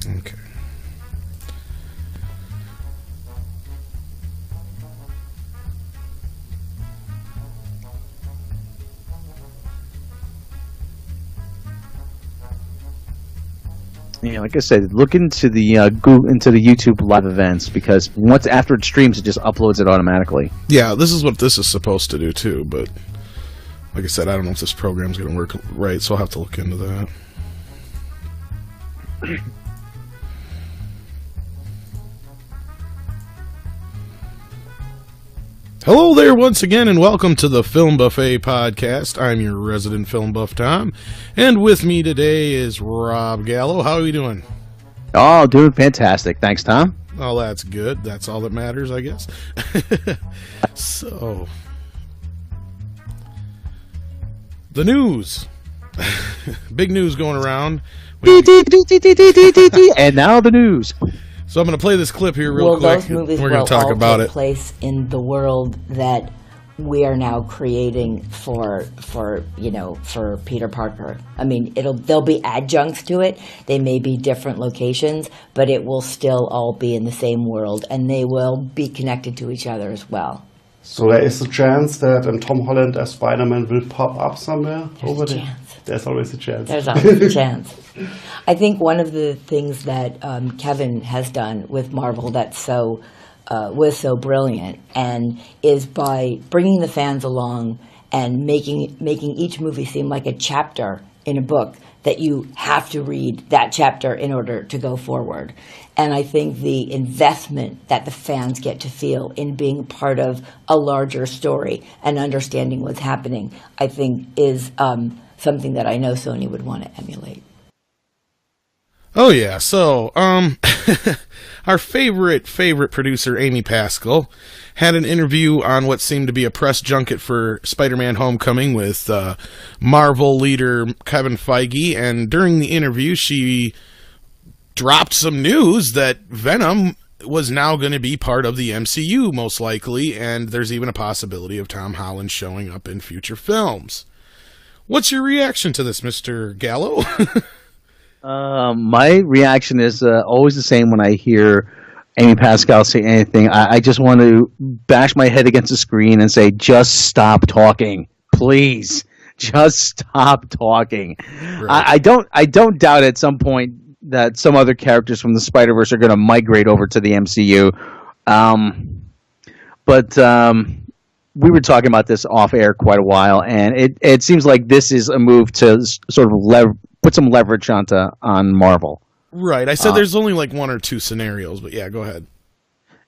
Okay. Yeah, like I said, look into the into the YouTube live events, because once after it streams, it just uploads it automatically. Yeah, this is what this is supposed to do too, but like I said, I don't know if this program's going to work right, so I'll have to look into that. Hello there once again, and welcome to the Film Buffet Podcast. I'm your resident film buff, Tom, and with me today is Rob Gallo. How are you doing? Oh, doing fantastic. Thanks, Tom. Oh, that's good. That's all that matters, I guess. So, the news. Big news going around. And now the news. So I'm going to play this clip here real quick. Those movies we're going to talk all about take it. place in the world that we are now creating for Peter Parker. I mean, there'll be adjuncts to it. They may be different locations, but it will still all be in the same world, and they will be connected to each other as well. So there is a chance that Tom Holland as Spider-Man will pop up somewhere over there? Chance. There's always a chance. There's always a chance. I think one of the things that Kevin has done with Marvel that's was so brilliant, and is by bringing the fans along and making each movie seem like a chapter in a book that you have to read that chapter in order to go forward. And I think the investment that the fans get to feel in being part of a larger story and understanding what's happening, I think is something that I know Sony would want to emulate. Oh yeah, so our favorite producer, Amy Pascal, had an interview on what seemed to be a press junket for Spider-Man Homecoming with Marvel leader Kevin Feige, and during the interview she dropped some news that Venom was now going to be part of the MCU, most likely, and there's even a possibility of Tom Holland showing up in future films. What's your reaction to this, Mr. Gallo? My reaction is always the same when I hear Amy Pascal say anything. I just want to bash my head against the screen and say, just stop talking, please. Just stop talking. Right. I don't doubt at some point that some other characters from the Spider-Verse are going to migrate over to the MCU. But we were talking about this off air quite a while, and it seems like this is a move to sort of put some leverage on Marvel. Right. I said there's only like one or two scenarios, but yeah, go ahead.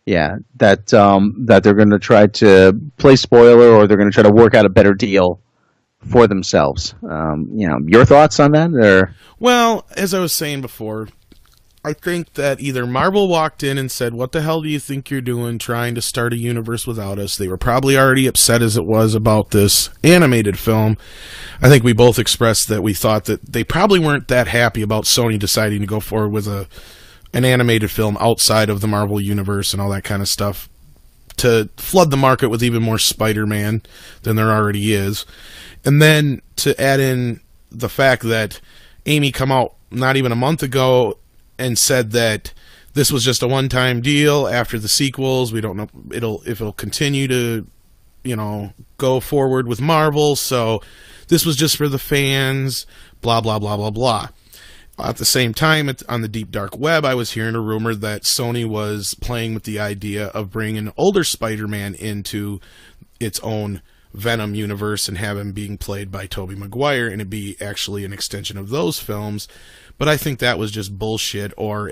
Yeah, that they're going to try to play spoiler, or they're going to try to work out a better deal for themselves. Your thoughts on that? Or? Well, as I was saying before, I think that either Marvel walked in and said, what the hell do you think you're doing trying to start a universe without us? They were probably already upset as it was about this animated film. I think we both expressed that we thought that they probably weren't that happy about Sony deciding to go forward with an animated film outside of the Marvel universe and all that kind of stuff to flood the market with even more Spider-Man than there already is. And then to add in the fact that Amy come out not even a month ago and said that this was just a one-time deal after the sequels. We don't know if it'll continue to, go forward with Marvel. So this was just for the fans, blah, blah, blah, blah, blah. At the same time, on the deep dark web, I was hearing a rumor that Sony was playing with the idea of bringing an older Spider-Man into its own Venom universe and have him being played by Tobey Maguire, and it'd be actually an extension of those films. But I think that was just bullshit, or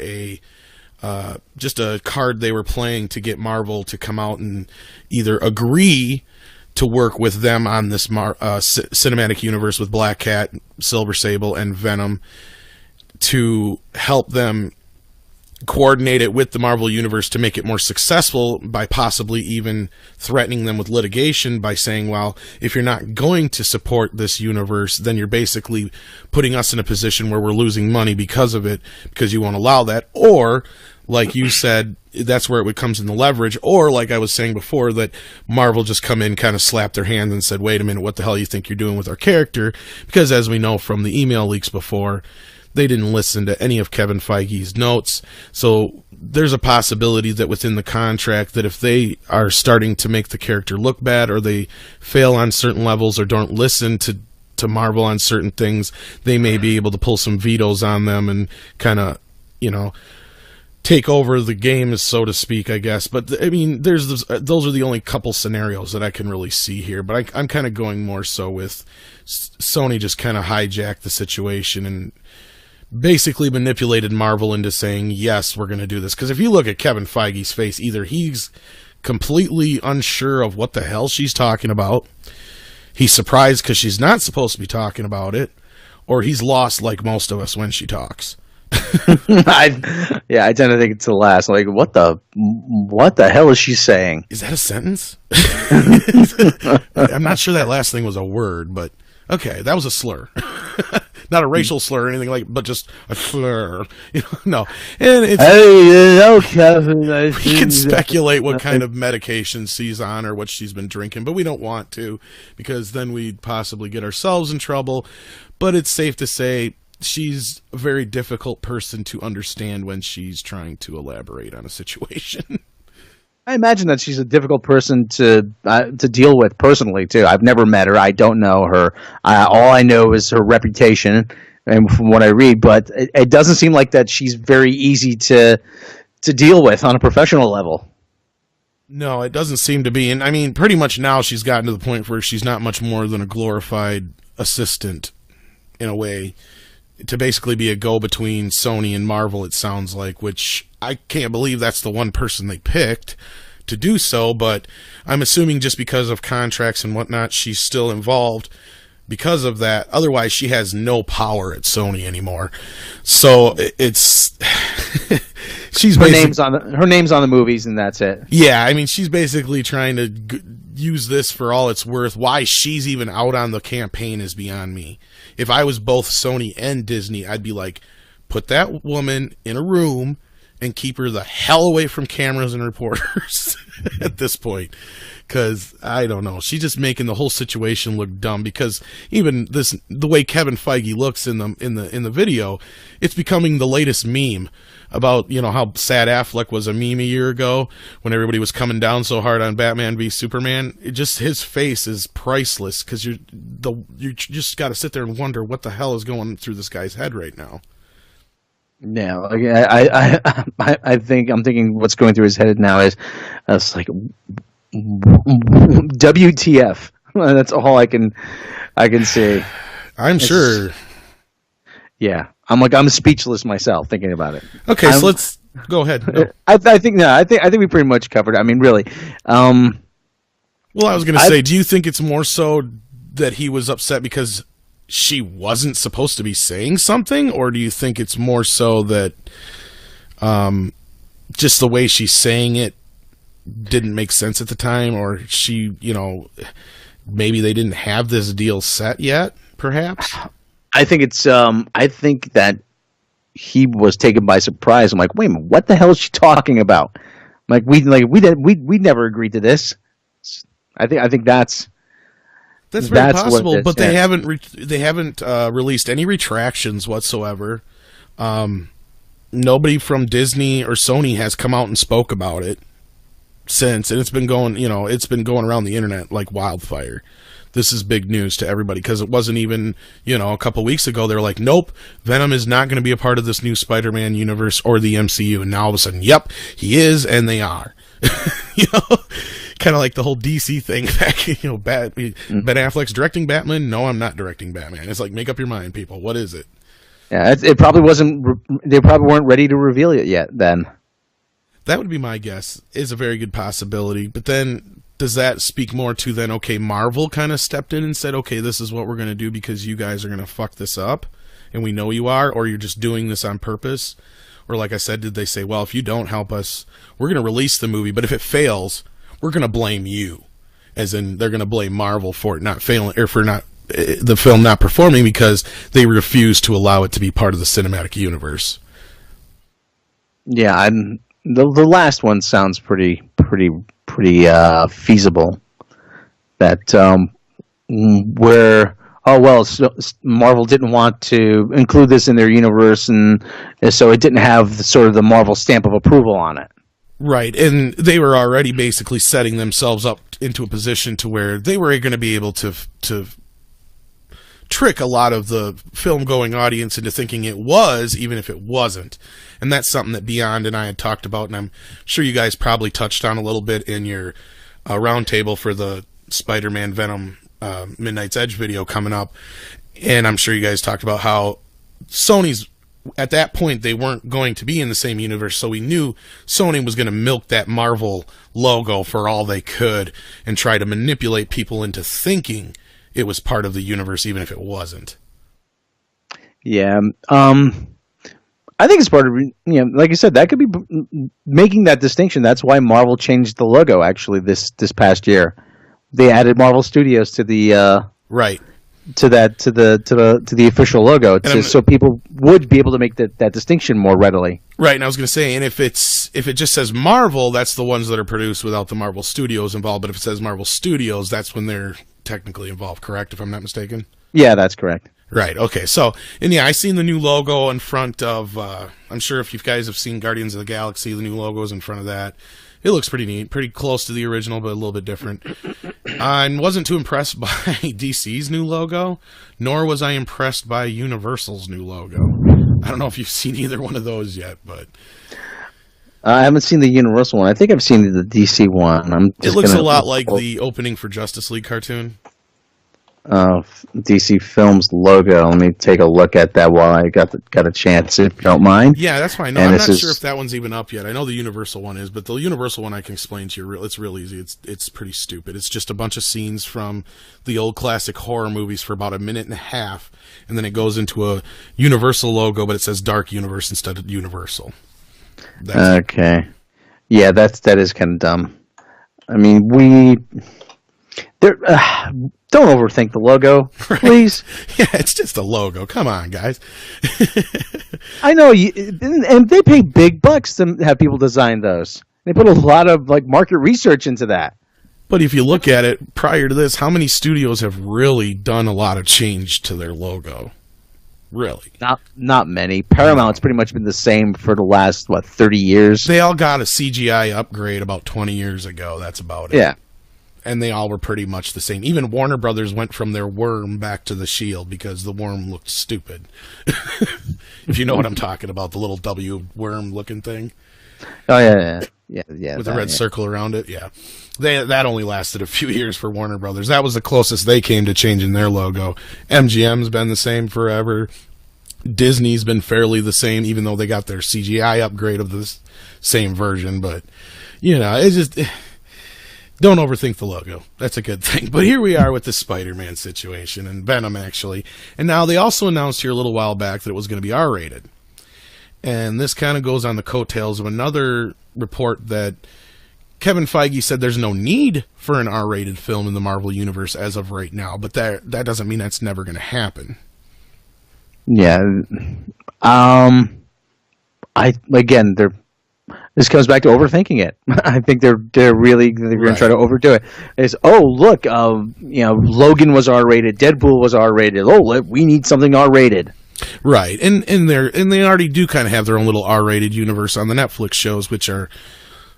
just a card they were playing to get Marvel to come out and either agree to work with them on this cinematic universe with Black Cat, Silver Sable, and Venom to help them coordinate it with the Marvel Universe to make it more successful by possibly even threatening them with litigation by saying, well, if you're not going to support this universe, then you're basically putting us in a position where we're losing money because of it, because you won't allow that. Or, like you said, that's where it comes in the leverage. Or, like I was saying before, that Marvel just come in, kind of slapped their hands and said, wait a minute, what the hell you think you're doing with our character? Because as we know from the email leaks before, they didn't listen to any of Kevin Feige's notes. So there's a possibility that within the contract that if they are starting to make the character look bad, or they fail on certain levels, or don't listen to Marvel on certain things, they may be able to pull some vetoes on them and kind of, take over the game, so to speak, I guess. But I mean, those are the only couple scenarios that I can really see here. But I'm kind of going more so with Sony just kind of hijacked the situation and basically manipulated Marvel into saying, yes, we're going to do this. Because if you look at Kevin Feige's face, either he's completely unsure of what the hell she's talking about, he's surprised because she's not supposed to be talking about it, or he's lost like most of us when she talks. I tend to think it's the last. Like, what the hell is she saying? Is that a sentence? I'm not sure that last thing was a word, but okay, that was a slur. Not a racial slur or anything but just a slur. No. And it's, Kevin, we can speculate what kind of medication she's on or what she's been drinking, but we don't want to, because then we'd possibly get ourselves in trouble. But it's safe to say she's a very difficult person to understand when she's trying to elaborate on a situation. I imagine that she's a difficult person to deal with personally too. I've never met her. I don't know her. All I know is her reputation, and from what I read. But it doesn't seem like that she's very easy to deal with on a professional level. No, it doesn't seem to be. And I mean, pretty much now she's gotten to the point where she's not much more than a glorified assistant, in a way, to basically be a go-between Sony and Marvel, it sounds like, which I can't believe that's the one person they picked to do so, but I'm assuming just because of contracts and whatnot, she's still involved because of that. Otherwise, she has no power at Sony anymore. So it's she's her name's on the movies, and that's it. Yeah, I mean, she's basically trying to use this for all it's worth. Why she's even out on the campaign is beyond me. If I was both Sony and Disney, I'd be like, put that woman in a room and keep her the hell away from cameras and reporters at this point. Because, I don't know, she's just making the whole situation look dumb. Because even the way Kevin Feige looks in the video, it's becoming the latest meme about, how sad Affleck was a meme a year ago when everybody was coming down so hard on Batman v Superman. His face is priceless, because you just got to sit there and wonder what the hell is going through this guy's head right now. Yeah, I think I'm thinking what's going through his head now is it's like WTF. That's all I can say. I'm sure. Yeah, I'm speechless myself thinking about it. Okay, so let's go ahead. No. I think we pretty much covered it. I mean, really. Well, I was going to say, do you think it's more so that he was upset because she wasn't supposed to be saying something, or do you think it's more so that just the way she's saying it didn't make sense at the time, or she, maybe they didn't have this deal set yet, perhaps? I think it's I think that he was taken by surprise. I'm like, wait a minute, what the hell is she talking about? We never agreed to this. I think that's very possible, but they haven't released any retractions whatsoever. Nobody from Disney or Sony has come out and spoke about it since, and it's been going around the internet like wildfire. This is big news to everybody, because it wasn't even, a couple weeks ago they were like, nope, Venom is not going to be a part of this new Spider-Man universe or the MCU, and now all of a sudden, yep, he is, and they are. Kind of like the whole DC thing back, Ben Affleck's directing Batman. No, I'm not directing Batman. It's like, make up your mind, people. What is it? Yeah, it probably wasn't. They probably weren't ready to reveal it yet. Then that would be my guess. Is a very good possibility. But then, does that speak more to then? Okay, Marvel kind of stepped in and said, okay, this is what we're going to do because you guys are going to fuck this up, and we know you are, or you're just doing this on purpose. Or like I said, did they say, well, if you don't help us, we're going to release the movie, but if it fails, we're going to blame you. As in, they're going to blame Marvel for it not failing, or for the film not performing because they refuse to allow it to be part of the cinematic universe. Yeah, the last one sounds pretty feasible. That where oh well, so Marvel didn't want to include this in their universe, and so it didn't have sort of the Marvel stamp of approval on it. Right, and they were already basically setting themselves up into a position to where they were going to be able to trick a lot of the film-going audience into thinking it was, even if it wasn't. And that's something that Beyond and I had talked about, and I'm sure you guys probably touched on a little bit in your roundtable for the Spider-Man Venom Midnight's Edge video coming up. And I'm sure you guys talked about how Sony's, at that point, they weren't going to be in the same universe, so we knew Sony was going to milk that Marvel logo for all they could and try to manipulate people into thinking it was part of the universe, even if it wasn't. Yeah. I think it's part of, like I said, that could be making that distinction. That's why Marvel changed the logo, actually, this past year. They added Marvel Studios to the right. To the official logo, so people would be able to make that distinction more readily. Right, and I was going to say, and if it just says Marvel, that's the ones that are produced without the Marvel Studios involved. But if it says Marvel Studios, that's when they're technically involved. Correct, if I'm not mistaken. Yeah, that's correct. Right. Okay. So, and yeah, I seen the new logo in front of. I'm sure if you guys have seen Guardians of the Galaxy, the new logo is in front of that. It looks pretty neat, pretty close to the original, but a little bit different. I wasn't too impressed by DC's new logo, nor was I impressed by Universal's new logo. I don't know if you've seen either one of those yet, but I haven't seen the Universal one. I think I've seen the DC one. It looks a lot like the opening for Justice League cartoon. DC Films logo. Let me take a look at that while I got a chance, if you don't mind. Yeah, that's fine. No, I'm not sure if that one's even up yet. I know the Universal one is, but the Universal one I can explain to you. It's real easy. It's pretty stupid. It's just a bunch of scenes from the old classic horror movies for about a minute and a half, and then it goes into a Universal logo, but it says Dark Universe instead of Universal. Okay. Yeah, that is kind of dumb. I mean, don't overthink the logo, please. Right. Yeah, it's just a logo. Come on, guys. I know, and they pay big bucks to have people design those. They put a lot of market research into that. But if you look at it, prior to this, how many studios have really done a lot of change to their logo? Really? Not many. Paramount's pretty much been the same for the last, 30 years? They all got a CGI upgrade about 20 years ago. That's about it. Yeah. And they all were pretty much the same. Even Warner Brothers went from their worm back to the shield because the worm looked stupid. If you know what I'm talking about, the little W worm looking thing. Oh, yeah. With the red circle around it, yeah. That only lasted a few years for Warner Brothers. That was the closest they came to changing their logo. MGM's been the same forever. Disney's been fairly the same, even though they got their CGI upgrade of the same version. But, it's just... Don't overthink the logo. That's a good thing. But here we are with the Spider-Man situation, and Venom, actually. And now they also announced here a little while back that it was going to be R-rated. And this kind of goes on the coattails of another report that Kevin Feige said there's no need for an R-rated film in the Marvel Universe as of right now. But that doesn't mean that's never going to happen. Yeah. This comes back to overthinking it. I think they're going to try to overdo it. It's look, Logan was R-rated, Deadpool was R-rated. We need something R-rated. Right, and they already do kind of have their own little R-rated universe on the Netflix shows, which are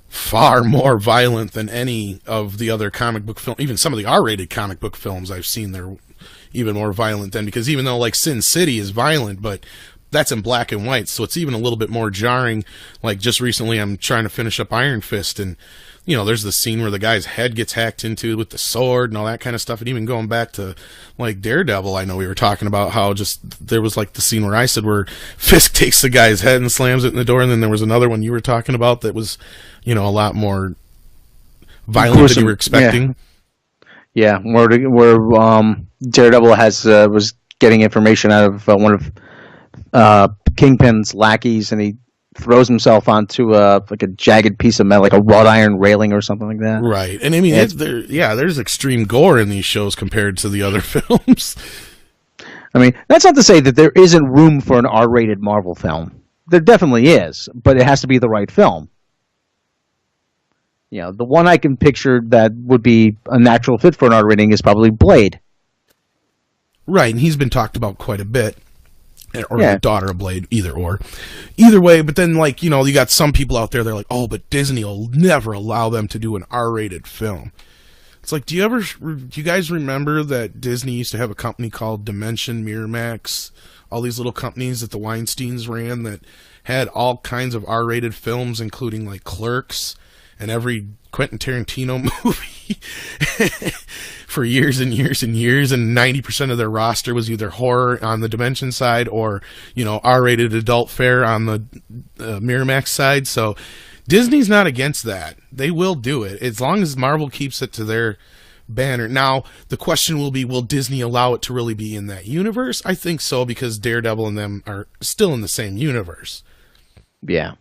far more violent than any of the other comic book films. Even some of the R-rated comic book films I've seen, they're even more violent than, because even though Sin City is violent, but that's in black and white, so it's even a little bit more jarring. Just recently, I'm trying to finish up Iron Fist, and there's the scene where the guy's head gets hacked into with the sword and all that kind of stuff. And even going back to Daredevil, I know we were talking about how there was the scene where I said where Fisk takes the guy's head and slams it in the door, and then there was another one you were talking about that was a lot more violent than you were expecting. Yeah, where Daredevil was getting information out of one of Kingpin's lackeys, and he throws himself onto a jagged piece of metal, like a wrought iron railing or something like that. Right, and I mean, there's extreme gore in these shows compared to the other films. I mean, that's not to say that there isn't room for an R-rated Marvel film. There definitely is, but it has to be the right film. The one I can picture that would be a natural fit for an R rating is probably Blade. Right, and he's been talked about quite a bit. Or Yeah. the daughter of Blade, either or. Either way, but then, like, you know, you got some people out there, they're like, oh, but Disney will never allow them to do an R-rated film. It's like, do you guys remember that Disney used to have a company called Dimension, Miramax, all these little companies that the Weinsteins ran that had all kinds of R-rated films, including, like, Clerks and every Quentin Tarantino movie for years and years and years, and 90% of their roster was either horror on the Dimension side or, you know, R-rated adult fare on the Miramax side. So Disney's not against that. They will do it as long as Marvel keeps it to their banner. Now, the question will be, will Disney allow it to really be in that universe? I think so, because Daredevil and them are still in the same universe. Yeah.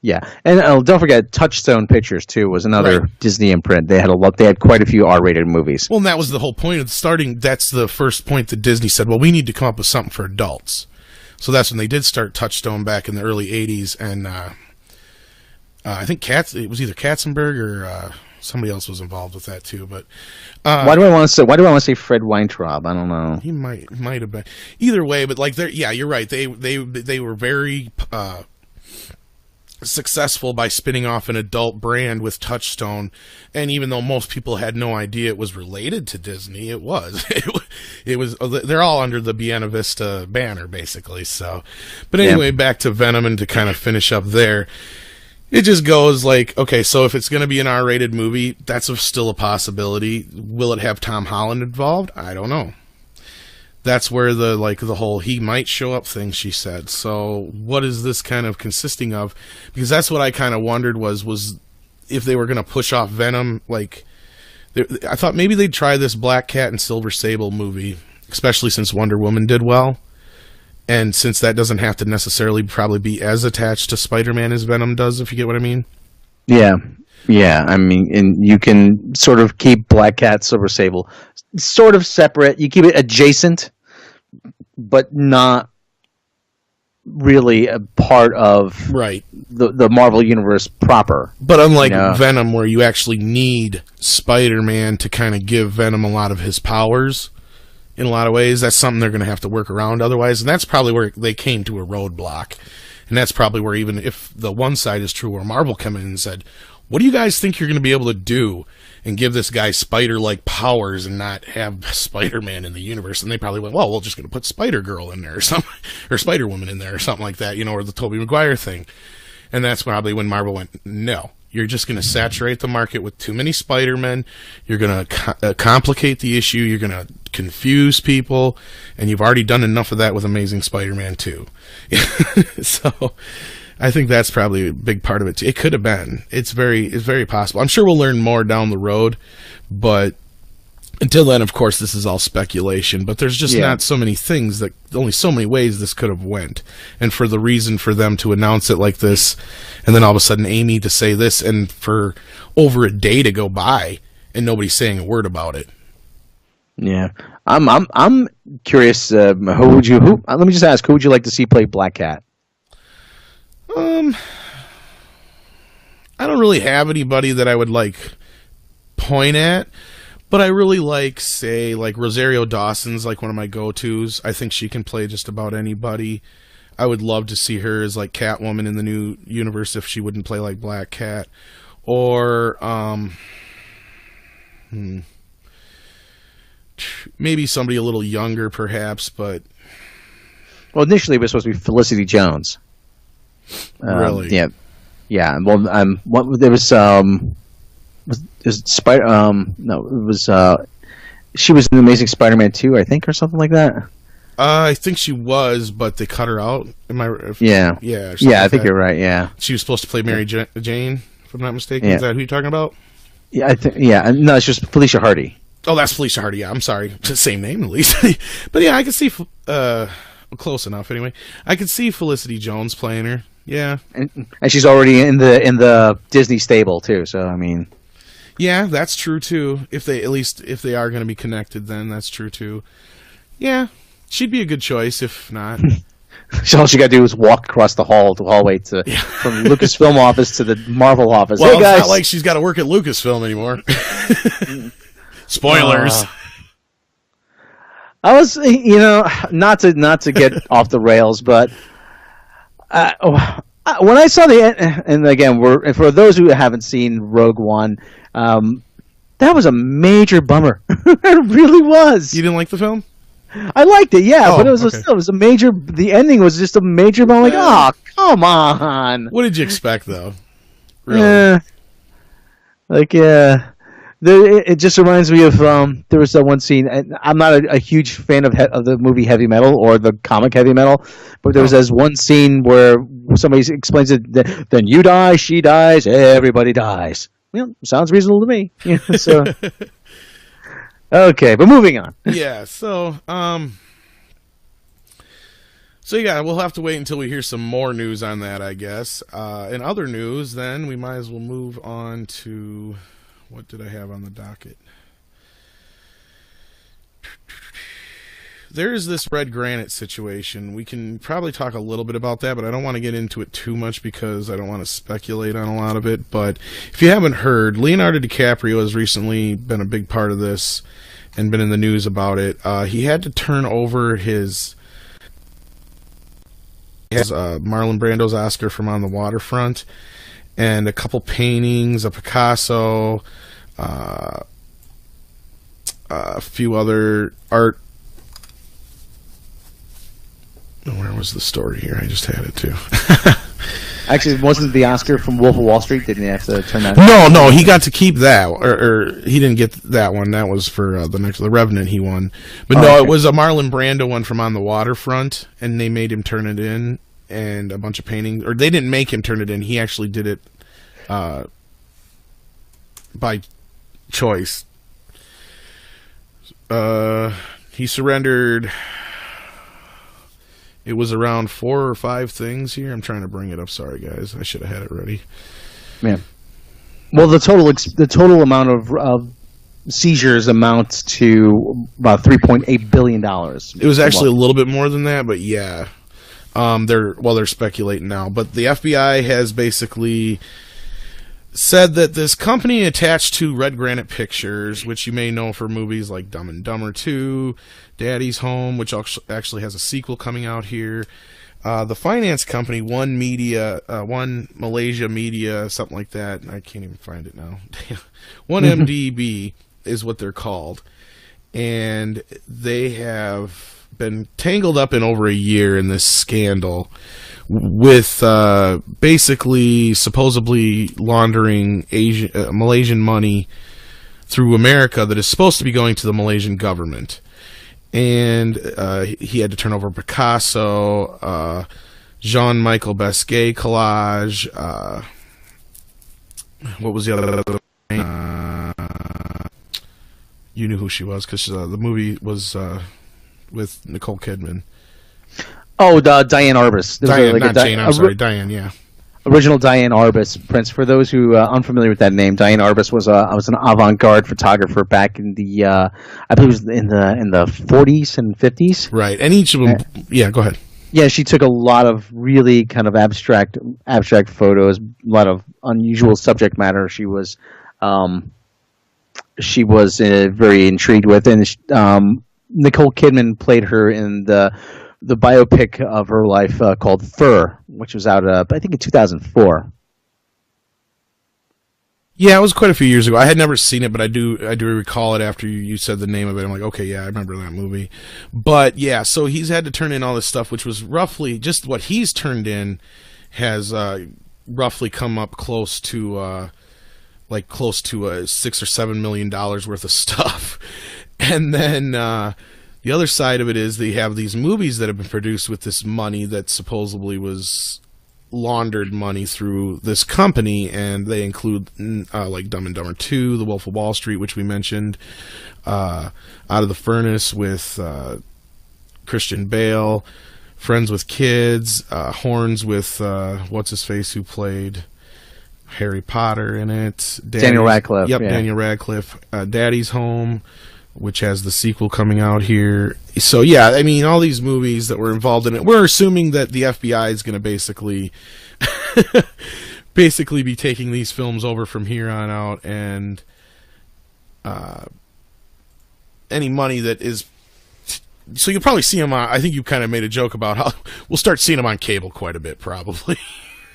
Yeah, and don't forget, Touchstone Pictures too was another Right. Disney imprint. They had a lot. They had quite a few R-rated movies. Well, and that was the whole point of starting. That's the first point that Disney said, well, we need to come up with something for adults. So that's when they did start Touchstone back in the early 80s. And I think it was either Katzenberg or somebody else was involved with that too. But Why do I want to say Fred Weintraub? I don't know. he might have been. Either way, but like, yeah, you're right. They were very successful by spinning off an adult brand with Touchstone, and even though most people had no idea it was related to Disney, it was. It was. They're all under the Buena Vista banner, basically. So, but anyway, back to Venom, and to kind of finish up there, it just goes like, okay, so if it's going to be an R-rated movie, that's still a possibility. Will it have Tom Holland involved? I don't know. That's where the whole he might show up thing, she said. So what is this kind of consisting of? Because that's what I kind of wondered was if they were going to push off Venom. Like, I thought maybe they'd try this Black Cat and Silver Sable movie, especially since Wonder Woman did well. And since that doesn't have to necessarily probably be as attached to Spider-Man as Venom does, if you get what I mean. Yeah. Yeah, I mean, and you can sort of keep Black Cat, Silver Sable sort of separate. You keep it adjacent, but not really a part of Right. the Marvel Universe proper. But unlike Yeah. Venom, where you actually need Spider-Man to kind of give Venom a lot of his powers in a lot of ways, that's something they're going to have to work around otherwise. And that's probably where they came to a roadblock. And that's probably where, even if the one side is true, where Marvel came in and said, what do you guys think you're going to be able to do and give this guy spider-like powers and not have Spider-Man in the universe? And they probably went, well, we're just going to put Spider-Girl in there or something, or Spider-Woman in there or something like that, you know, or the Tobey Maguire thing. And that's probably when Marvel went, no, you're just going to saturate the market with too many Spider-Men. You're going to complicate the issue. You're going to confuse people. And you've already done enough of that with Amazing Spider-Man 2. So I think that's probably a big part of it too. It could have been. It's very possible. I'm sure we'll learn more down the road, but until then, of course, this is all speculation. But there's just not so many things, that only so many ways this could have went. And for the reason for them to announce it like this, and then all of a sudden Amy to say this, and for over a day to go by and nobody's saying a word about it. Yeah, I'm curious. Let me just ask, who would you like to see play Black Cat? I don't really have anybody that I would point at, but I really say Rosario Dawson's one of my go-tos. I think she can play just about anybody. I would love to see her as Catwoman in the new universe if she wouldn't play Black Cat, or maybe somebody a little younger perhaps, but Well, initially it was supposed to be Felicity Jones. Really? Yeah. Well, what there was Spider. No, it was. She was in Amazing Spider-Man 2, I think, or something like that. I think she was, but they cut her out. Yeah. Yeah. Yeah, I think you're right. Yeah. She was supposed to play Mary Jane, if I'm not mistaken. Yeah. Is that who you're talking about? Yeah, I think. Yeah, no, it's just Felicia Hardy. Oh, that's Felicia Hardy. Yeah, I'm sorry. Same name at least. But yeah, I can see. Close enough anyway. I could see Felicity Jones playing her. Yeah. And she's already in the Disney stable too. So I mean. Yeah, that's true too. If they are going to be connected, then that's true too. Yeah, she'd be a good choice. If not, all she got to do is walk across the hallway from Lucasfilm office to the Marvel office. Well, hey, guys. it's not like she's got to work at Lucasfilm anymore. Spoilers. I was, not to get off the rails, but when I saw and again, for those who haven't seen Rogue One, that was a major bummer. It really was. You didn't like the film? I liked it, yeah, but it was okay. still, it was a major. The ending was just a major bummer. Like, oh, come on. What did you expect, though? Really? It just reminds me of there was that one scene. And I'm not a huge fan of the movie Heavy Metal or the comic Heavy Metal, but there was this one scene where somebody explains it. Then you die, she dies, everybody dies. Well, sounds reasonable to me. So okay, but moving on. Yeah. So yeah, we'll have to wait until we hear some more news on that, I guess. In other news, then we might as well move on to. What did I have on the docket? There's this red granite situation. We can probably talk a little bit about that, but I don't want to get into it too much because I don't want to speculate on a lot of it. But if you haven't heard, Leonardo DiCaprio has recently been a big part of this and been in the news about it. He had to turn over his Marlon Brando's Oscar from On the Waterfront and a couple paintings, a Picasso, a few other art. Where was the story here? I just had it too. Actually, wasn't the Oscar from Wolf of Wall Street? Didn't he have to turn that? No, he got to keep that, or he didn't get that one. That was for the Revenant he won. But okay. It was a Marlon Brando one from On the Waterfront, and they made him turn it in, and a bunch of paintings, or they didn't make him turn it in. He actually did it by choice. He surrendered. It was around 4 or 5 things here. I'm trying to bring it up. Sorry, guys. I should have had it ready. Yeah. Well, the total amount of seizures amounts to about $3.8 billion. It was actually a little bit more than that, but yeah. They're speculating now. But the FBI has basically said that this company attached to Red Granite Pictures, which you may know for movies like Dumb and Dumber 2, Daddy's Home, which actually has a sequel coming out here. The finance company, One Malaysia Media, something like that. I can't even find it now. One MDB is what they're called. And they have been tangled up in over a year in this scandal with basically supposedly laundering Malaysian money through America that is supposed to be going to the Malaysian government. And he had to turn over Picasso, Jean-Michel Basquiat collage. What was the other? You knew who she was because the movie was with Nicole Kidman. Oh, Diane Arbus. Diane, not Jane. I'm sorry, Diane. Yeah. Original Diane Arbus, Prince. For those who are unfamiliar with that name, Diane Arbus was an avant-garde photographer back in the I believe it was in the 40s and 50s. Right, and each of them. Yeah, go ahead. Yeah, she took a lot of really kind of abstract photos, a lot of unusual subject matter. She was very intrigued with, and Nicole Kidman played her in the biopic of her life called Fur, which was out, I think, in 2004. Yeah, it was quite a few years ago. I had never seen it, but I do recall it after you said the name of it. I'm like, okay, yeah, I remember that movie. But yeah, so he's had to turn in all this stuff, which was roughly just what he's turned in has roughly come up close to $6 or $7 million worth of stuff, and then. The other side of it is they have these movies that have been produced with this money that supposedly was laundered money through this company, and they include like Dumb and Dumber 2, The Wolf of Wall Street, which we mentioned, Out of the Furnace with Christian Bale, Friends with Kids, Horns with what's-his-face who played Harry Potter in it. Daniel Radcliffe. Yep, yeah. Daniel Radcliffe. Daddy's Home, which has the sequel coming out here. So, yeah, I mean, all these movies that were involved in it, we're assuming that the FBI is going to basically be taking these films over from here on out, and any money that is So you'll probably see them on, I think you kind of made a joke about how we'll start seeing them on cable quite a bit, probably.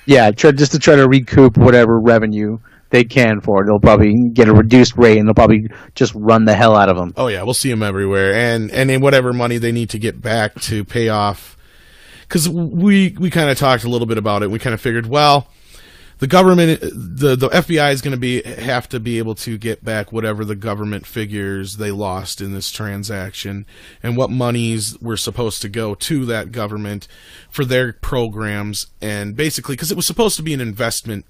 Yeah, just to try to recoup whatever revenue they can for it. They'll probably get a reduced rate, and they'll probably just run the hell out of them. Oh yeah, we'll see them everywhere, and in whatever money they need to get back to pay off. Because we kind of talked a little bit about it. We kind of figured, well, the government, the FBI is going to have to be able to get back whatever the government figures they lost in this transaction, and what monies were supposed to go to that government for their programs, and basically because it was supposed to be an investment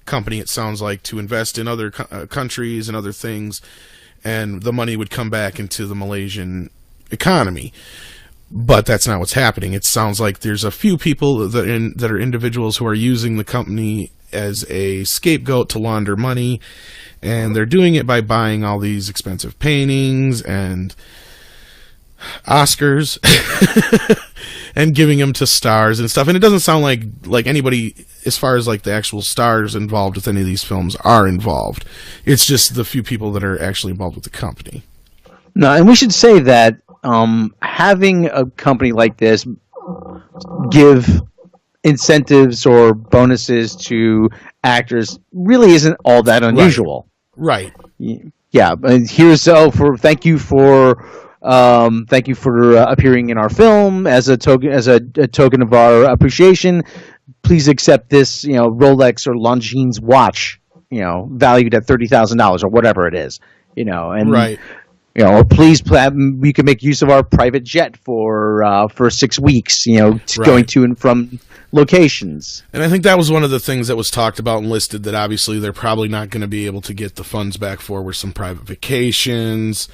company, it sounds like, to invest in other countries and other things, and the money would come back into the Malaysian economy. But that's not what's happening. It sounds like there's a few people that are individuals who are using the company as a scapegoat to launder money, and they're doing it by buying all these expensive paintings and Oscars and giving them to stars and stuff. And it doesn't sound like anybody, as far as like the actual stars involved with any of these films, are involved. It's just the few people that are actually involved with the company. No, and we should say that having a company like this give incentives or bonuses to actors really isn't all that unusual. Right. Yeah. And here's thank you for appearing in our film as a token of our appreciation. Please accept this, Rolex or Longines watch, valued at $30,000 or whatever it is, and right. Or please, we can make use of our private jet for 6 weeks, going to and from locations. And I think that was one of the things that was talked about and listed that obviously they're probably not going to be able to get the funds back for, were some private vacations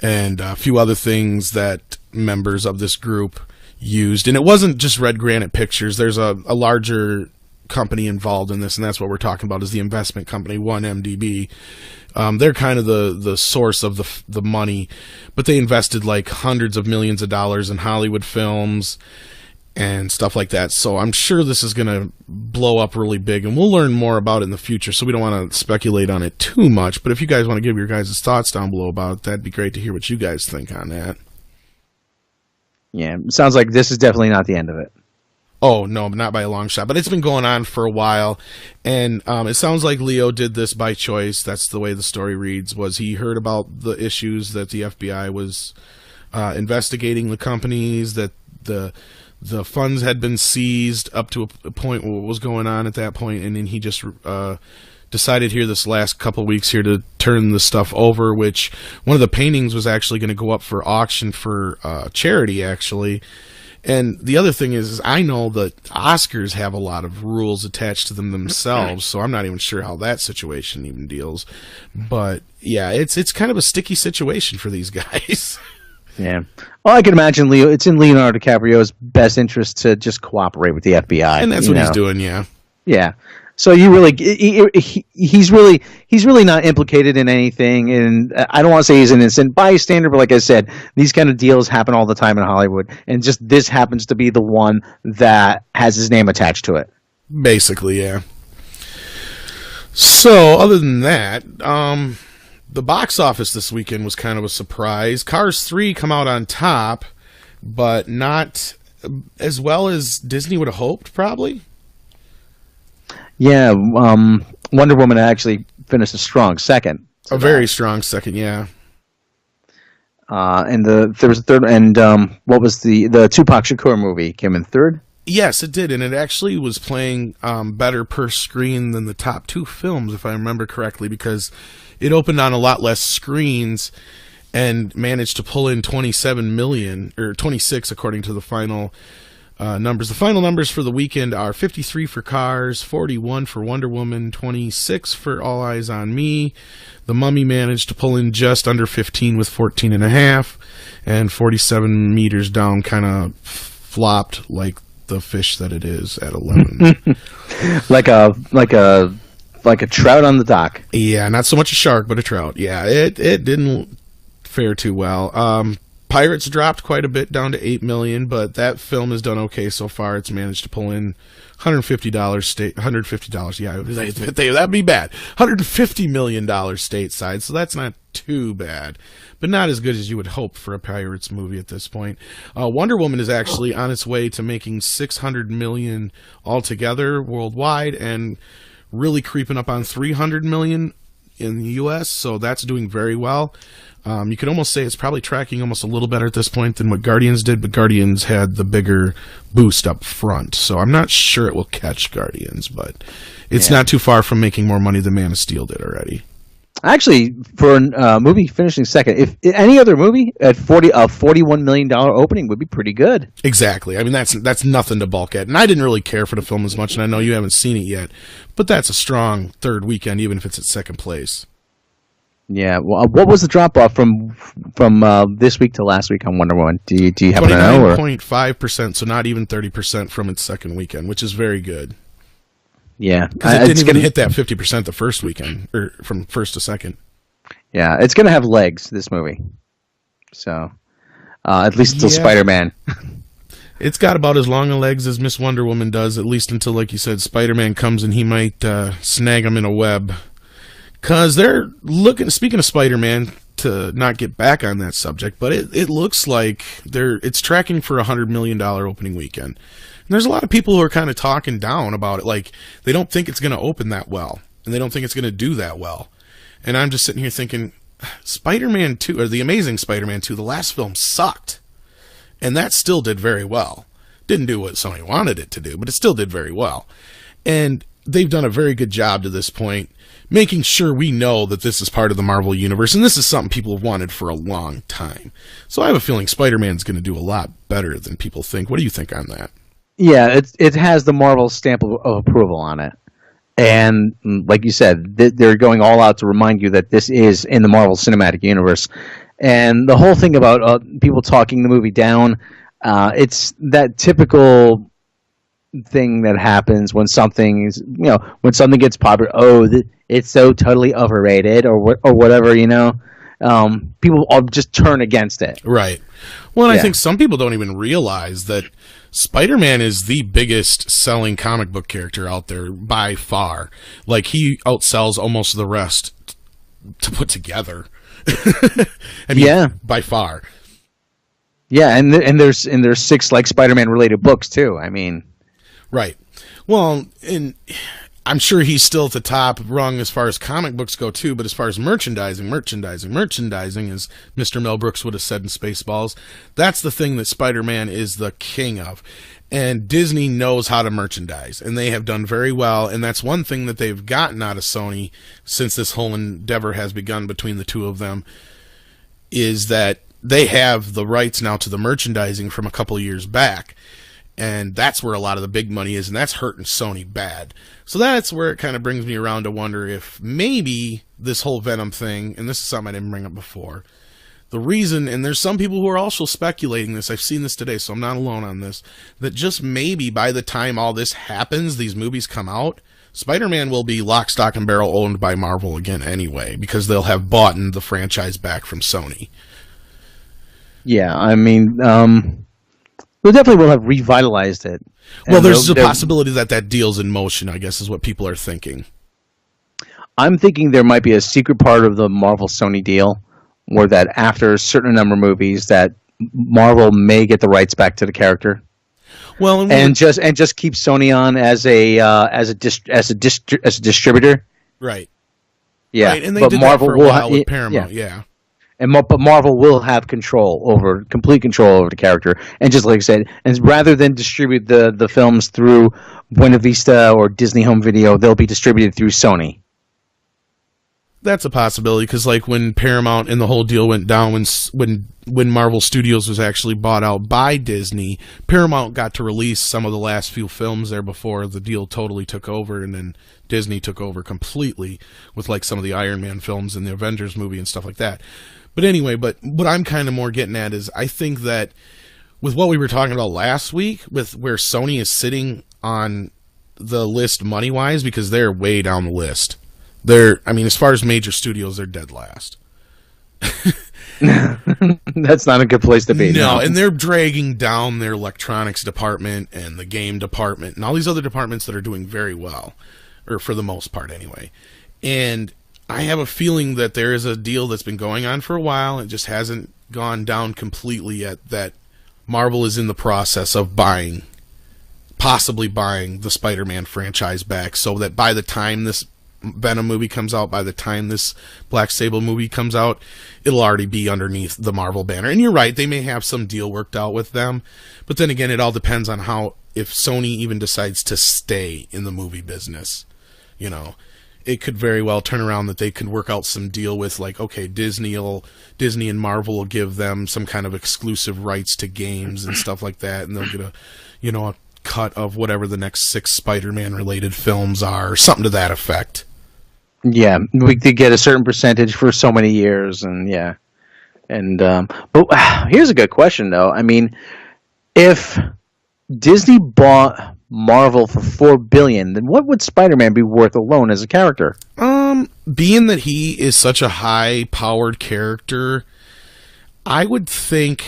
and a few other things that members of this group used. And it wasn't just Red Granite Pictures. There's a larger company involved in this, and that's what we're talking about, is the investment company, 1MDB. They're kind of the source of the money, but they invested like hundreds of millions of dollars in Hollywood films and stuff like that. So I'm sure this is going to blow up really big, and we'll learn more about it in the future, so we don't want to speculate on it too much. But if you guys want to give your guys' thoughts down below about it, that'd be great to hear what you guys think on that. Yeah, it sounds like this is definitely not the end of it. Oh, no, not by a long shot. But it's been going on for a while, and it sounds like Leo did this by choice. That's the way the story reads, was he heard about the issues that the FBI was investigating the companies, that the funds had been seized up to a point what was going on at that point, and then he just decided here this last couple weeks here to turn the stuff over, which one of the paintings was actually going to go up for auction for charity, actually. And the other thing is I know that Oscars have a lot of rules attached to them themselves, so I'm not even sure how that situation even deals. But yeah, it's kind of a sticky situation for these guys. Yeah. Well, I can imagine it's in Leonardo DiCaprio's best interest to just cooperate with the FBI, and that's what he's doing. Yeah. Yeah. So he's really not implicated in anything, and I don't want to say he's an innocent bystander, but like I said, these kind of deals happen all the time in Hollywood, and just this happens to be the one that has his name attached to it. Basically, yeah. So, other than that, the box office this weekend was kind of a surprise. Cars 3 come out on top, but not as well as Disney would have hoped, probably. Yeah, Wonder Woman actually finished a strong second. A very strong second, yeah. And there was a third, and what was the Tupac Shakur movie came in third? Yes, it did, and it actually was playing better per screen than the top two films, if I remember correctly, because it opened on a lot less screens and managed to pull in 27 million, or 26 according to the final numbers. The final numbers for the weekend are 53 for Cars, 41 for Wonder Woman, 26 for All Eyes on Me. The Mummy managed to pull in just under 15 with 14.5, and 47 meters down kind of flopped like the fish that it is at 11. like a trout on the dock. Yeah, not so much a shark, but a trout. Yeah, it didn't fare too well. Pirates dropped quite a bit, down to 8 million, but that film has done okay so far. It's managed to pull in $150 state, $150. Yeah, that'd be bad. $150 million stateside. So that's not too bad, but not as good as you would hope for a Pirates movie at this point. Wonder Woman is actually on its way to making $600 million altogether worldwide, and really creeping up on $300 million in the U.S. So that's doing very well. You could almost say it's probably tracking almost a little better at this point than what Guardians did, but Guardians had the bigger boost up front. So I'm not sure it will catch Guardians, but it's not too far from making more money than Man of Steel did already. Actually, for a movie finishing second, if any other movie at $41 million opening would be pretty good. Exactly. I mean, that's nothing to balk at. And I didn't really care for the film as much, and I know you haven't seen it yet, but that's a strong third weekend, even if it's at second place. Yeah. Well, what was the drop off from this week to last week on Wonder Woman? Do you happen to know? 29.5%, so not even 30% from its second weekend, which is very good. Yeah, because it didn't even hit that 50% the first weekend, or from first to second. Yeah, it's going to have legs, this movie. So, at least until Spider-Man. It's got about as long a legs as Miss Wonder Woman does, at least until, like you said, Spider-Man comes and he might snag him in a web. Because they're looking, speaking of Spider-Man, to not get back on that subject, but it looks like it's tracking for $100 million opening weekend. And there's a lot of people who are kind of talking down about it, like they don't think it's going to open that well, and they don't think it's going to do that well. And I'm just sitting here thinking, Spider-Man 2, or The Amazing Spider-Man 2, the last film sucked, and that still did very well. Didn't do what Sony wanted it to do, but it still did very well. And they've done a very good job to this point, making sure we know that this is part of the Marvel Universe, and this is something people have wanted for a long time. So I have a feeling Spider-Man's going to do a lot better than people think. What do you think on that? Yeah, it has the Marvel stamp of approval on it. And like you said, they're going all out to remind you that this is in the Marvel Cinematic Universe. And the whole thing about people talking the movie down, it's that typical thing that happens when something is, when something gets popular. Oh, it's so totally overrated, or whatever. People all just turn against it. Right. Well, and I think some people don't even realize that Spider-Man is the biggest selling comic book character out there by far. Like, he outsells almost the rest to put together. I mean, by far. Yeah, and there's 6 like Spider-Man related books too. I mean, right. Well, and I'm sure he's still at the top rung as far as comic books go too, but as far as merchandising, as Mr. Mel Brooks would have said in Spaceballs, that's the thing that Spider-Man is the king of. And Disney knows how to merchandise, and they have done very well, and that's one thing that they've gotten out of Sony since this whole endeavor has begun between the two of them, is that they have the rights now to the merchandising from a couple of years back. And that's where a lot of the big money is, and that's hurting Sony bad. So that's where it kind of brings me around to wonder if maybe this whole Venom thing, and this is something I didn't bring up before, the reason, and there's some people who are also speculating this, I've seen this today, so I'm not alone on this, that just maybe by the time all this happens, these movies come out, Spider-Man will be lock, stock, and barrel owned by Marvel again anyway, because they'll have bought the franchise back from Sony. Yeah, I mean, they definitely will have revitalized it. Well, there's a possibility that deal's in motion, I guess, is what people are thinking. I'm thinking there might be a secret part of the Marvel-Sony deal, where that after a certain number of movies, that Marvel may get the rights back to the character. Well, and just keep Sony on as a distributor. Right. Yeah, right. And they did Marvel that for a while with Paramount. Yeah. But Marvel will have complete control over the character, and just like I said, and rather than distribute the films through Buena Vista or Disney Home Video, they'll be distributed through Sony. That's a possibility, because like when Paramount and the whole deal went down, when Marvel Studios was actually bought out by Disney, Paramount got to release some of the last few films there before the deal totally took over, and then Disney took over completely with like some of the Iron Man films and the Avengers movie and stuff like that. But anyway, but what I'm kind of more getting at is I think that with what we were talking about last week, with where Sony is sitting on the list money-wise, because they're way down the list. As far as major studios, they're dead last. That's not a good place to be. No, and they're dragging down their electronics department and the game department and all these other departments that are doing very well, or for the most part anyway. And I have a feeling that there is a deal that's been going on for a while. It just hasn't gone down completely yet, that Marvel is in the process of possibly buying the Spider-Man franchise back, so that by the time this Venom movie comes out, by the time this Black Sable movie comes out, it'll already be underneath the Marvel banner. And you're right, they may have some deal worked out with them, but then again, it all depends on if Sony even decides to stay in the movie business. You know, it could very well turn around that they could work out some deal with, like, okay, Disney and Marvel will give them some kind of exclusive rights to games and stuff like that, and they'll get a cut of whatever the next 6 Spider-Man related films are, or something to that effect. Yeah, we could get a certain percentage for so many years, and yeah. And but here's a good question, though. I mean, if Disney bought Marvel for $4 billion, then what would Spider-Man be worth alone as a character? Being that he is such a high-powered character, I would think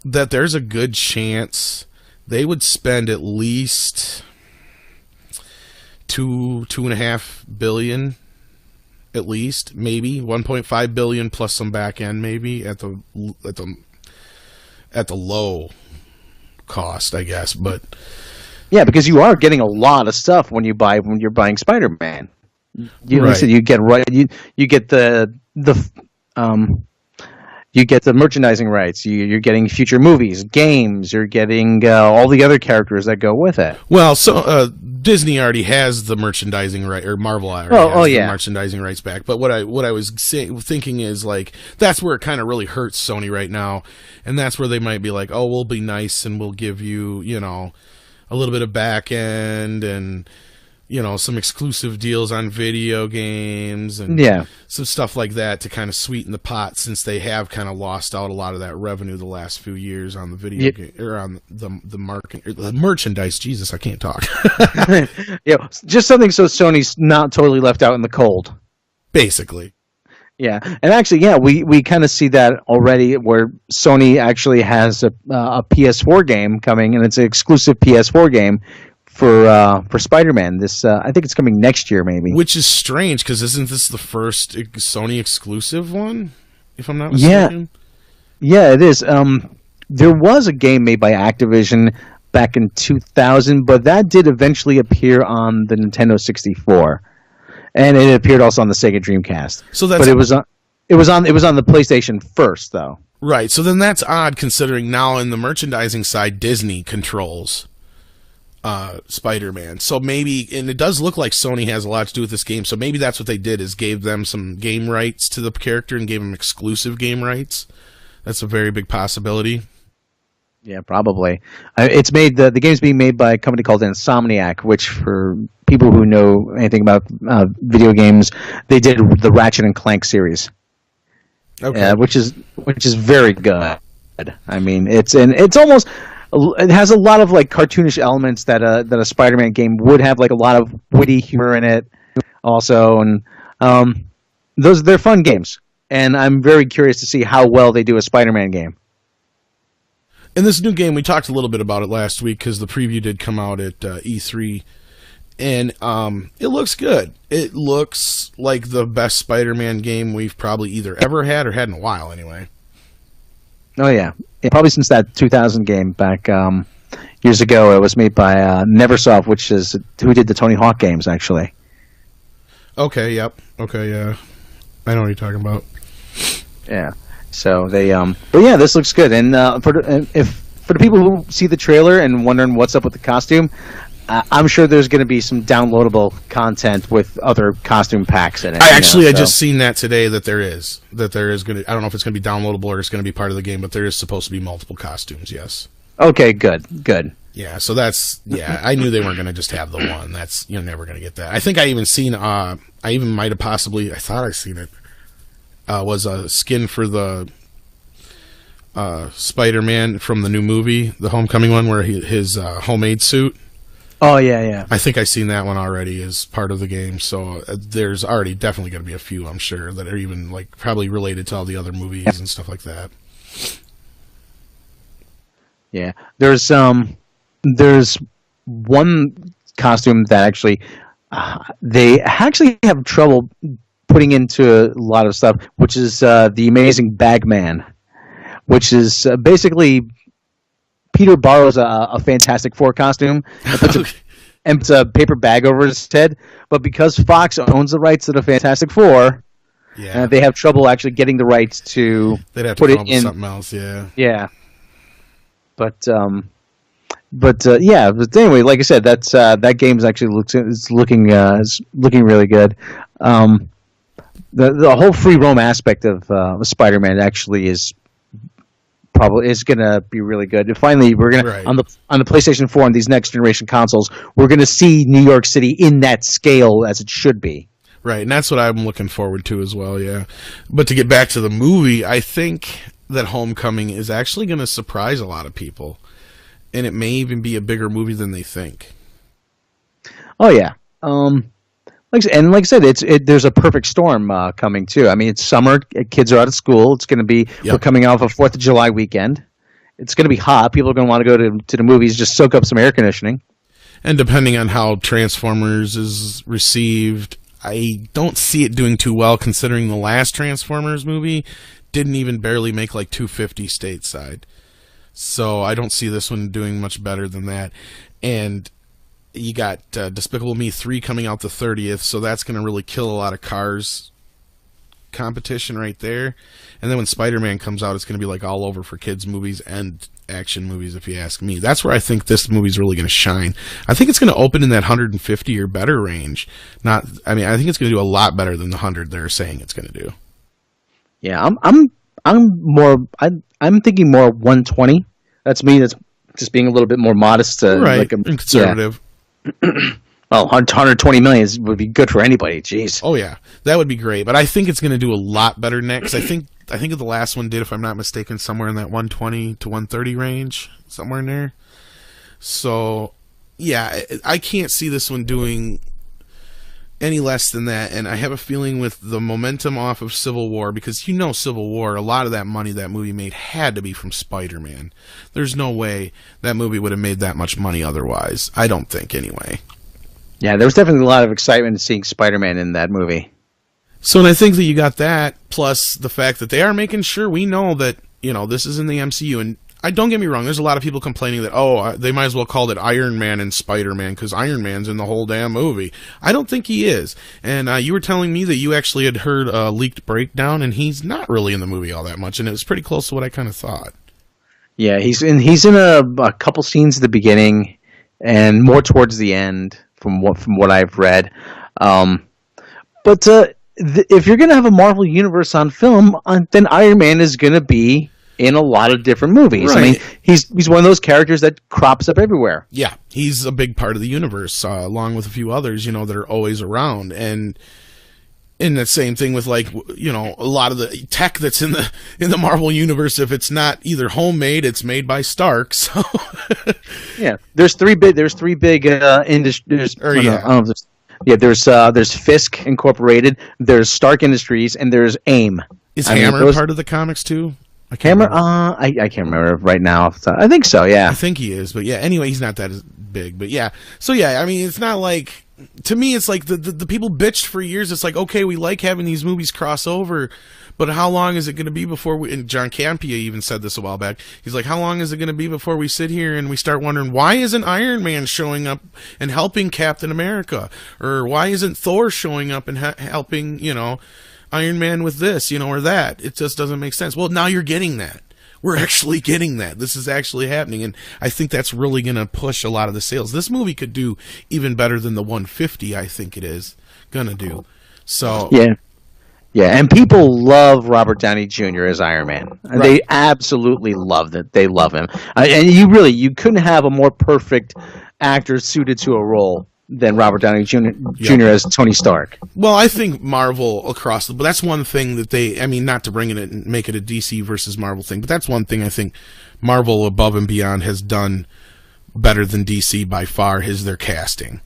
that there's a good chance they would spend at least $2.5 billion, at least, maybe $1.5 billion plus some back end, maybe at the low cost, I guess. But yeah, because you are getting a lot of stuff when you're buying Spider-Man. Right. You get the merchandising rights. You're getting future movies, games. You're getting all the other characters that go with it. Well, so Disney already has the merchandising right, or Marvel already has the merchandising rights back. But what I was thinking is, like, that's where it kind of really hurts Sony right now, and that's where they might be like, oh, we'll be nice and we'll give you, a little bit of back end and some exclusive deals on video games and some stuff like that to kind of sweeten the pot, since they have kind of lost out a lot of that revenue the last few years on the video game, or on the marketing, or the merchandise. Jesus, I can't talk. Yeah, just something so Sony's not totally left out in the cold. Basically. Yeah, and actually, we kind of see that already, where Sony actually has a PS4 game coming, and it's an exclusive PS4 game for Spider-Man. This I think it's coming next year, maybe. Which is strange, because isn't this the first Sony exclusive one, if I'm not mistaken? Yeah, it is. There was a game made by Activision back in 2000, but that did eventually appear on the Nintendo 64, and it appeared also on the Sega Dreamcast. But it was on the PlayStation first, though. Right. So then that's odd, considering now in the merchandising side, Disney controls Spider-Man. So maybe, and it does look like Sony has a lot to do with this game, so maybe that's what they did, is gave them some game rights to the character and gave them exclusive game rights. That's a very big possibility. Yeah, probably. It's made the game's being made by a company called Insomniac, which, for people who know anything about video games, they did the Ratchet and Clank series. Okay. Which is very good. I mean, it has a lot of, like, cartoonish elements that a Spider-Man game would have, like a lot of witty humor in it also, and they're fun games, and I'm very curious to see how well they do a Spider-Man game. In this new game, we talked a little bit about it last week, because the preview did come out at E3, and it looks good. It looks like the best Spider-Man game we've probably either ever had or had in a while, anyway. Oh, yeah. Probably since that 2000 game back years ago. It was made by Neversoft, which is who did the Tony Hawk games, actually. Okay, yep. Okay, yeah. I know what you're talking about. Yeah. So they, but yeah, this looks good. And for the people who see the trailer and wondering what's up with the costume, I'm sure there's going to be some downloadable content with other costume packs in it. I just seen that today, that there is going to. I don't know if it's going to be downloadable or it's going to be part of the game, but there is supposed to be multiple costumes. Yes. Okay. Good. Yeah. So I knew they weren't going to just have the one. You're never going to get that. I think I even seen. I thought I seen it. Was a skin for the Spider-Man from the new movie, the Homecoming one, where his homemade suit. Oh yeah. I think I've seen that one already as part of the game, so there's already definitely going to be a few, I'm sure, that are even like probably related to all the other movies and stuff like that. Yeah, there's one costume that actually they actually have trouble putting into a lot of stuff, which is the Amazing Bagman, which is basically Peter borrows a Fantastic Four costume and puts a paper bag over his head, but because Fox owns the rights to the Fantastic Four, they have trouble actually getting the rights to they'd have to put come it up with in something else. Yeah. But anyway, like I said, that game's actually looking really good. The whole free roam aspect of Spider-Man actually is gonna be really good. And finally, we're gonna on the PlayStation 4 and these next generation consoles, we're gonna see New York City in that scale as it should be. Right, and that's what I'm looking forward to as well. Yeah, but to get back to the movie, I think that Homecoming is actually going to surprise a lot of people, and it may even be a bigger movie than they think. Oh yeah, like I said, there's a perfect storm coming too. I mean, it's summer, kids are out of school. It's going to be we're coming off a 4th of July weekend. It's going to be hot. People are going to want to go to the movies, just soak up some air conditioning. And depending on how Transformers is received, I don't see it doing too well, considering the last Transformers movie didn't even barely make like 250 stateside. So I don't see this one doing much better than that. And you got Despicable Me 3 coming out the 30th, so that's going to really kill a lot of Cars competition right there. And then when Spider-Man comes out, it's going to be like all over for kids movies and action movies, if you ask me. That's where I think this movie's really going to shine. I think it's going to open in that 150 or better range. I think it's going to do a lot better than the 100 they're saying it's going to do. Yeah, I'm thinking more 120. That's me. That's just being a little bit more modest. Right, and conservative. Yeah. Well, 120 million would be good for anybody. Jeez. Oh yeah, that would be great. But I think it's going to do a lot better next. I think the last one did, if I'm not mistaken, somewhere in that 120 to 130 range, somewhere in there. So yeah, I can't see this one doing any less than that. And I have a feeling with the momentum off of Civil War, because Civil War, a lot of that money that movie made had to be from Spider-Man. There's no way that movie would have made that much money otherwise. I don't think, anyway. Yeah, there was definitely a lot of excitement in seeing Spider-Man in that movie. So, and I think that you got that, plus the fact that they are making sure we know that, this is in the MCU. And don't get me wrong, there's a lot of people complaining that, they might as well call it Iron Man and Spider-Man, because Iron Man's in the whole damn movie. I don't think he is. And you were telling me that you actually had heard a leaked breakdown, and he's not really in the movie all that much, and it was pretty close to what I kind of thought. Yeah, he's in a couple scenes at the beginning, and more towards the end, from what I've read. But if you're going to have a Marvel Universe on film, then Iron Man is going to be in a lot of different movies. Right. I mean, he's one of those characters that crops up everywhere. Yeah, he's a big part of the universe, along with a few others, that are always around. And in the same thing with, like, a lot of the tech that's in the Marvel Universe, if it's not either homemade, it's made by Stark. So yeah, there's three big industries. There's Fisk Incorporated, there's Stark Industries, and there's AIM. Is Hammer part of the comics too? Hammer? I can't remember right now. I think so, yeah. I think he is, but yeah, anyway, he's not that big. But yeah, so yeah, I mean, it's not like, to me, it's like the people bitched for years. It's like, okay, we like having these movies cross over, but how long is it going to be before we, and John Campea even said this a while back, he's like, how long is it going to be before we sit here and we start wondering, why isn't Iron Man showing up and helping Captain America? Or why isn't Thor showing up and helping, Iron Man with this, or that? It just doesn't make sense. Well, now you're getting that. We're actually getting that. This is actually happening, and I think that's really going to push a lot of the sales. This movie could do even better than the 150, I think it is going to do. So yeah, and people love Robert Downey Jr. as Iron Man. Right. They absolutely love it. They love him. And you couldn't have a more perfect actor suited to a role than Robert Downey Jr. as Tony Stark. Well, I think Marvel but that's one thing that not to bring it and make it a DC versus Marvel thing, but that's one thing I think Marvel above and beyond has done better than DC by far is their casting.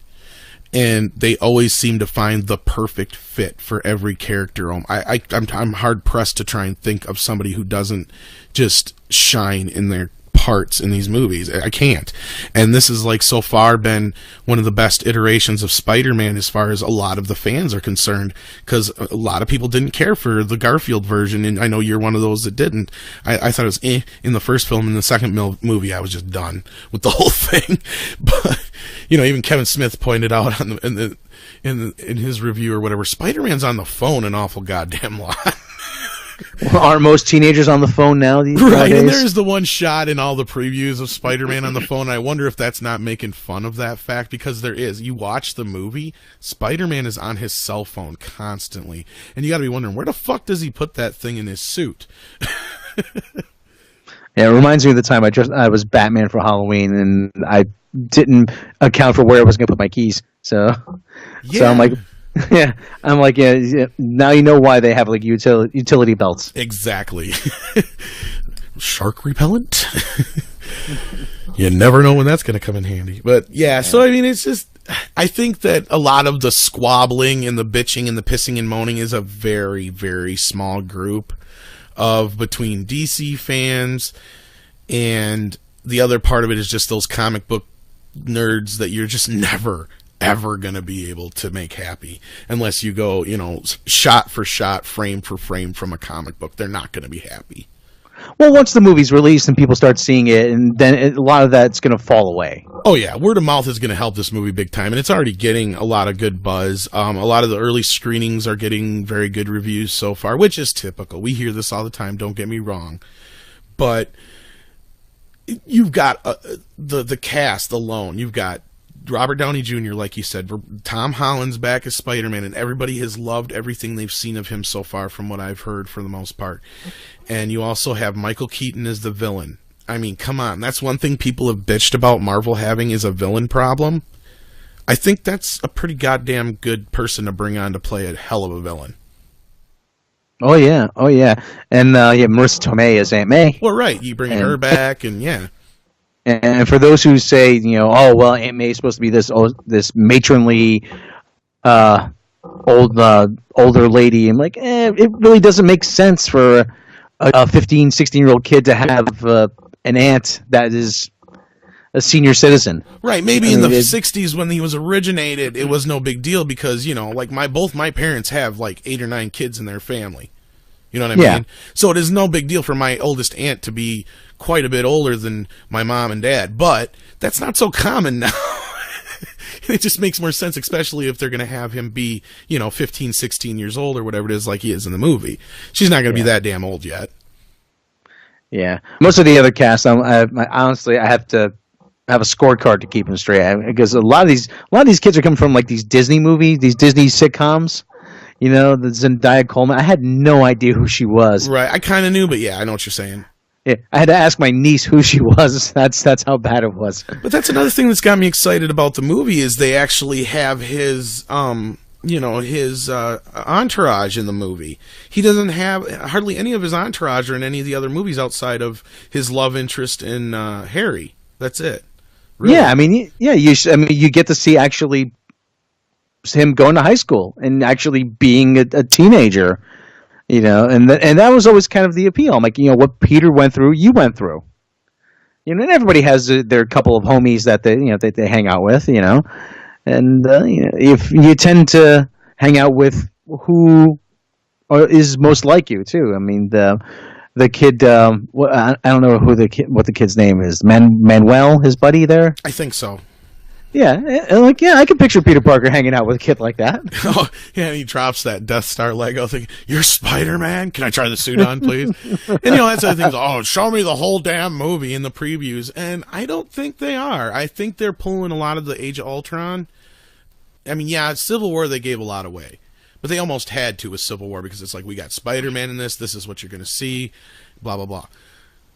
And they always seem to find the perfect fit for every character. I'm hard pressed to try and think of somebody who doesn't just shine in their parts in these movies. I can't. And this is like so far been one of the best iterations of Spider-Man as far as a lot of the fans are concerned, because a lot of people didn't care for the Garfield version, and I know you're one of those that didn't. I thought it was in the first film. In the second movie, I was just done with the whole thing. But even Kevin Smith pointed out in his review or whatever, Spider-Man's on the phone an awful goddamn lot. Well, aren't most teenagers on the phone now these right, nowadays? And there's the one shot in all the previews of Spider-Man on the phone. I wonder if that's not making fun of that fact, because there is. You watch the movie, Spider-Man is on his cell phone constantly, and you got to be wondering, where the fuck does he put that thing in his suit? Yeah, it reminds me of the time I was Batman for Halloween, and I didn't account for where I was going to put my keys. So I'm like, yeah. Now you know why they have like utility belts. Exactly. Shark repellent. You never know when that's going to come in handy. But yeah, so I mean, it's just, I think that a lot of the squabbling and the bitching and the pissing and moaning is a very, very small group of between DC fans, and the other part of it is just those comic book nerds that you're just never ever going to be able to make happy unless you go, shot for shot, frame for frame from a comic book. They're not going to be happy. Well, once the movie's released and people start seeing it, and then a lot of that's going to fall away. Oh yeah, word of mouth is going to help this movie big time, and it's already getting a lot of good buzz. A lot of the early screenings are getting very good reviews so far, which is typical. We hear this all the time, don't get me wrong. But you've got the cast alone. You've got Robert Downey Jr., like you said, Tom Holland's back as Spider-Man, and everybody has loved everything they've seen of him so far, from what I've heard, for the most part. And you also have Michael Keaton as the villain. I mean, come on. That's one thing people have bitched about Marvel having, is a villain problem. I think that's a pretty goddamn good person to bring on to play a hell of a villain. Oh, yeah. And Marissa Tomei as Aunt May. Well, right. You bring her back, and yeah. And for those who say, Aunt May is supposed to be this matronly, older lady, I'm like, it really doesn't make sense for a 15, 16-year-old kid to have an aunt that is a senior citizen. Right, maybe in the 60s when he was originated, it was no big deal because, like both my parents have like 8 or 9 kids in their family. You know what I mean? So it is no big deal for my oldest aunt to be quite a bit older than my mom and dad, but that's not so common now. It just makes more sense, especially if they're going to have him be, 15, 16 years old or whatever it is, like he is in the movie. She's not going to be that damn old yet. Yeah. Most of the other cast, honestly, I have to have a scorecard to keep them straight, because a lot of these kids are coming from like these Disney movies, these Disney sitcoms. The Zendaya Coleman. I had no idea who she was. Right. I kind of knew, but yeah, I know what you're saying. Yeah, I had to ask my niece who she was. That's how bad it was. But that's another thing that's got me excited about the movie, is they actually have his his entourage in the movie. He doesn't have hardly any of his entourage or in any of the other movies outside of his love interest in Harry. That's it. Really. Yeah, you get to see actually him going to high school and actually being a teenager, and that was always kind of the appeal. I'm like, what Peter went through, you went through, and everybody has their couple of homies that they hang out with, and if you tend to hang out with who is most like you too. I mean, the kid, I don't know what the kid's name is. Manuel, his buddy there. I think so. Yeah, I can picture Peter Parker hanging out with a kid like that. Oh, yeah, and he drops that Death Star Lego thing. You're Spider-Man? Can I try the suit on, please? And, that's the other thing. Oh, show me the whole damn movie in the previews. And I don't think they are. I think they're pulling a lot of the Age of Ultron. I mean, yeah, Civil War, they gave a lot away. But they almost had to with Civil War, because it's like, we got Spider-Man in this. This is what you're going to see. Blah, blah, blah.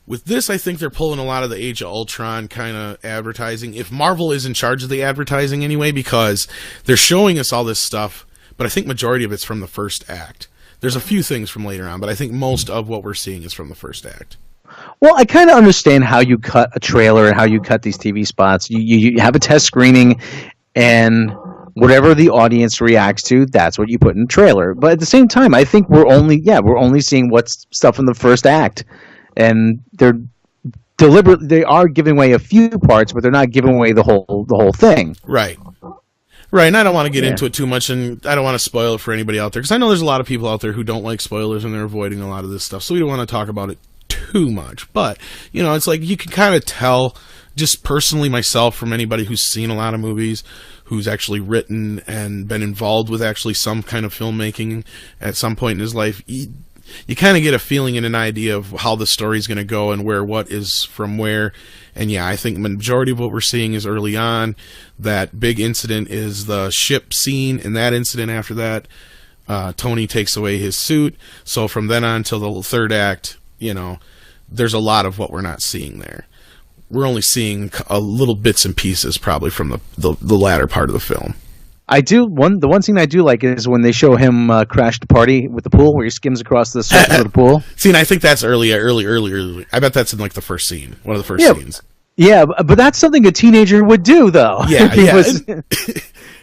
With this, I think they're pulling a lot of the Age of Ultron kind of advertising. If Marvel is in charge of the advertising anyway, because they're showing us all this stuff, but I think majority of it's from the first act. There's a few things from later on, but I think most of what we're seeing is from the first act. Well, I kind of understand how you cut a trailer and how you cut these TV spots. You have a test screening, and whatever the audience reacts to, that's what you put in the trailer. But at the same time, I think we're only seeing what's stuff in the first act, and they're deliberately they are giving away a few parts, but they're not giving away the whole thing. Right. Right, and I don't want to get into it too much, and I don't want to spoil it for anybody out there, because I know there's a lot of people out there who don't like spoilers, and they're avoiding a lot of this stuff, so we don't want to talk about it too much. But, it's like you can kind of tell, just personally myself, from anybody who's seen a lot of movies, who's actually written and been involved with actually some kind of filmmaking at some point in his life, you kind of get a feeling and an idea of how the story's going to go and where what is from where. And yeah, I think the majority of what we're seeing is early on. That big incident is the ship scene, and that incident after that, Tony takes away his suit. So from then on till the third act, there's a lot of what we're not seeing there. We're only seeing a little bits and pieces probably from the latter part of the film. The one scene I do like is when they show him crash the party with the pool, where he skims across the surface of the pool. See, and I think that's early. I bet that's in like the first scene, one of the first scenes. Yeah, but that's something a teenager would do, though. Yeah, if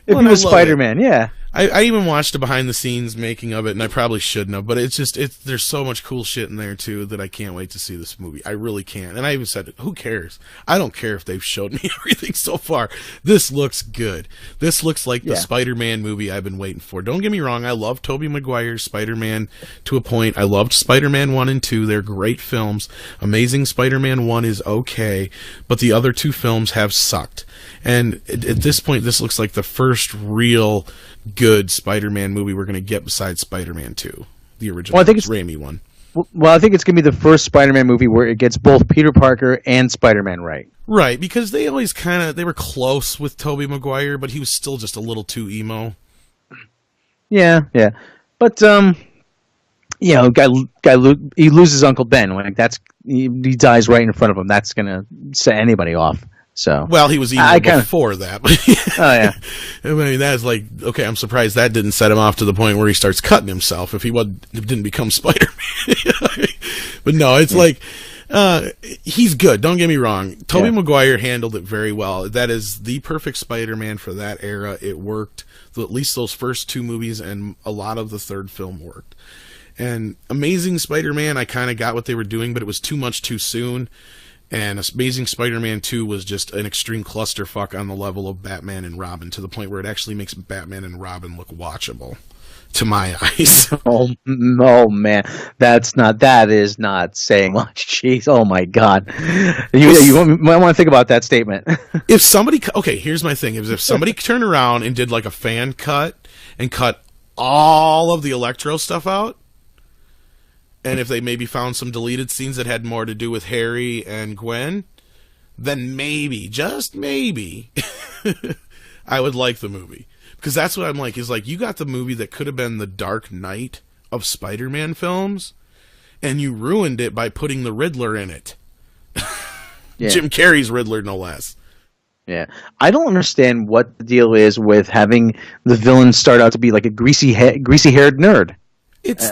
he was Spider-Man, yeah. I even watched the behind the scenes making of it, and I probably shouldn't have, but there's so much cool shit in there too that I can't wait to see this movie. I really can't. And I even said, who cares? I don't care if they've showed me everything so far. This looks good. This looks like the Spider-Man movie I've been waiting for. Don't get me wrong, I love Tobey Maguire's Spider-Man to a point. I loved Spider-Man 1 and 2. They're great films. Amazing Spider-Man 1 is okay, but the other two films have sucked. And at this point, this looks like the first real good Spider-Man movie we're going to get besides Spider-Man 2, the original Raimi one. Well, I think it's going to be the first Spider-Man movie where it gets both Peter Parker and Spider-Man right. Right, because they always they were close with Tobey Maguire, but he was still just a little too emo. Yeah. But, he loses Uncle Ben. He dies right in front of him. That's going to set anybody off. So, well, he was even before that. Oh yeah, I mean that's like, okay, I'm surprised that didn't set him off to the point where he starts cutting himself if he didn't become Spider-Man. But no, it's like he's good. Don't get me wrong. Tobey Maguire handled it very well. That is the perfect Spider-Man for that era. It worked. At least those first two movies and a lot of the third film worked. And Amazing Spider-Man, I kind of got what they were doing, but it was too much too soon. And Amazing Spider-Man 2 was just an extreme clusterfuck on the level of Batman and Robin, to the point where it actually makes Batman and Robin look watchable, to my eyes. Oh man, that is not saying much. Jeez, oh my God, you might want to think about that statement. Here's my thing: if somebody turned around and did like a fan cut and cut all of the Electro stuff out. And if they maybe found some deleted scenes that had more to do with Harry and Gwen, then maybe, just maybe, I would like the movie. Because that's what I'm like, is like, you got the movie that could have been the Dark Knight of Spider-Man films, and you ruined it by putting the Riddler in it. Yeah. Jim Carrey's Riddler, no less. Yeah. I don't understand what the deal is with having the villain start out to be like a greasy-haired nerd. It's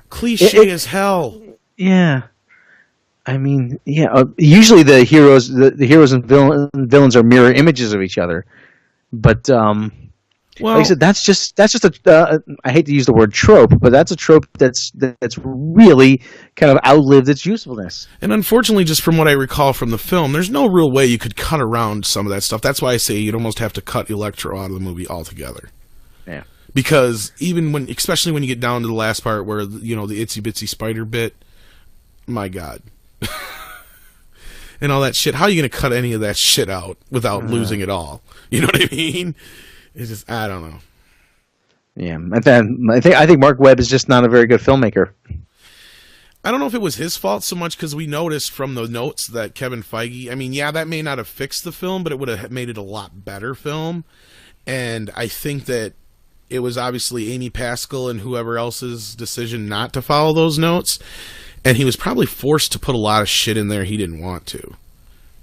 cliche as hell. Yeah, I mean, usually the heroes and villains are mirror images of each other, but like I said, that's just a I hate to use the word trope, but that's a trope that's really kind of outlived its usefulness. And unfortunately, just from what I recall from the film, there's no real way you could cut around some of that stuff. That's why I say you'd almost have to cut Electro out of the movie altogether. Yeah. Because especially when you get down to the last part where, the itsy bitsy spider bit, my God. And all that shit. How are you going to cut any of that shit out without losing it all? You know what I mean? It's just, I don't know. Yeah. I think Mark Webb is just not a very good filmmaker. I don't know if it was his fault so much, because we noticed from the notes that Kevin Feige, that may not have fixed the film, but it would have made it a lot better film. And I think that it was obviously Amy Pascal and whoever else's decision not to follow those notes, and he was probably forced to put a lot of shit in there he didn't want to,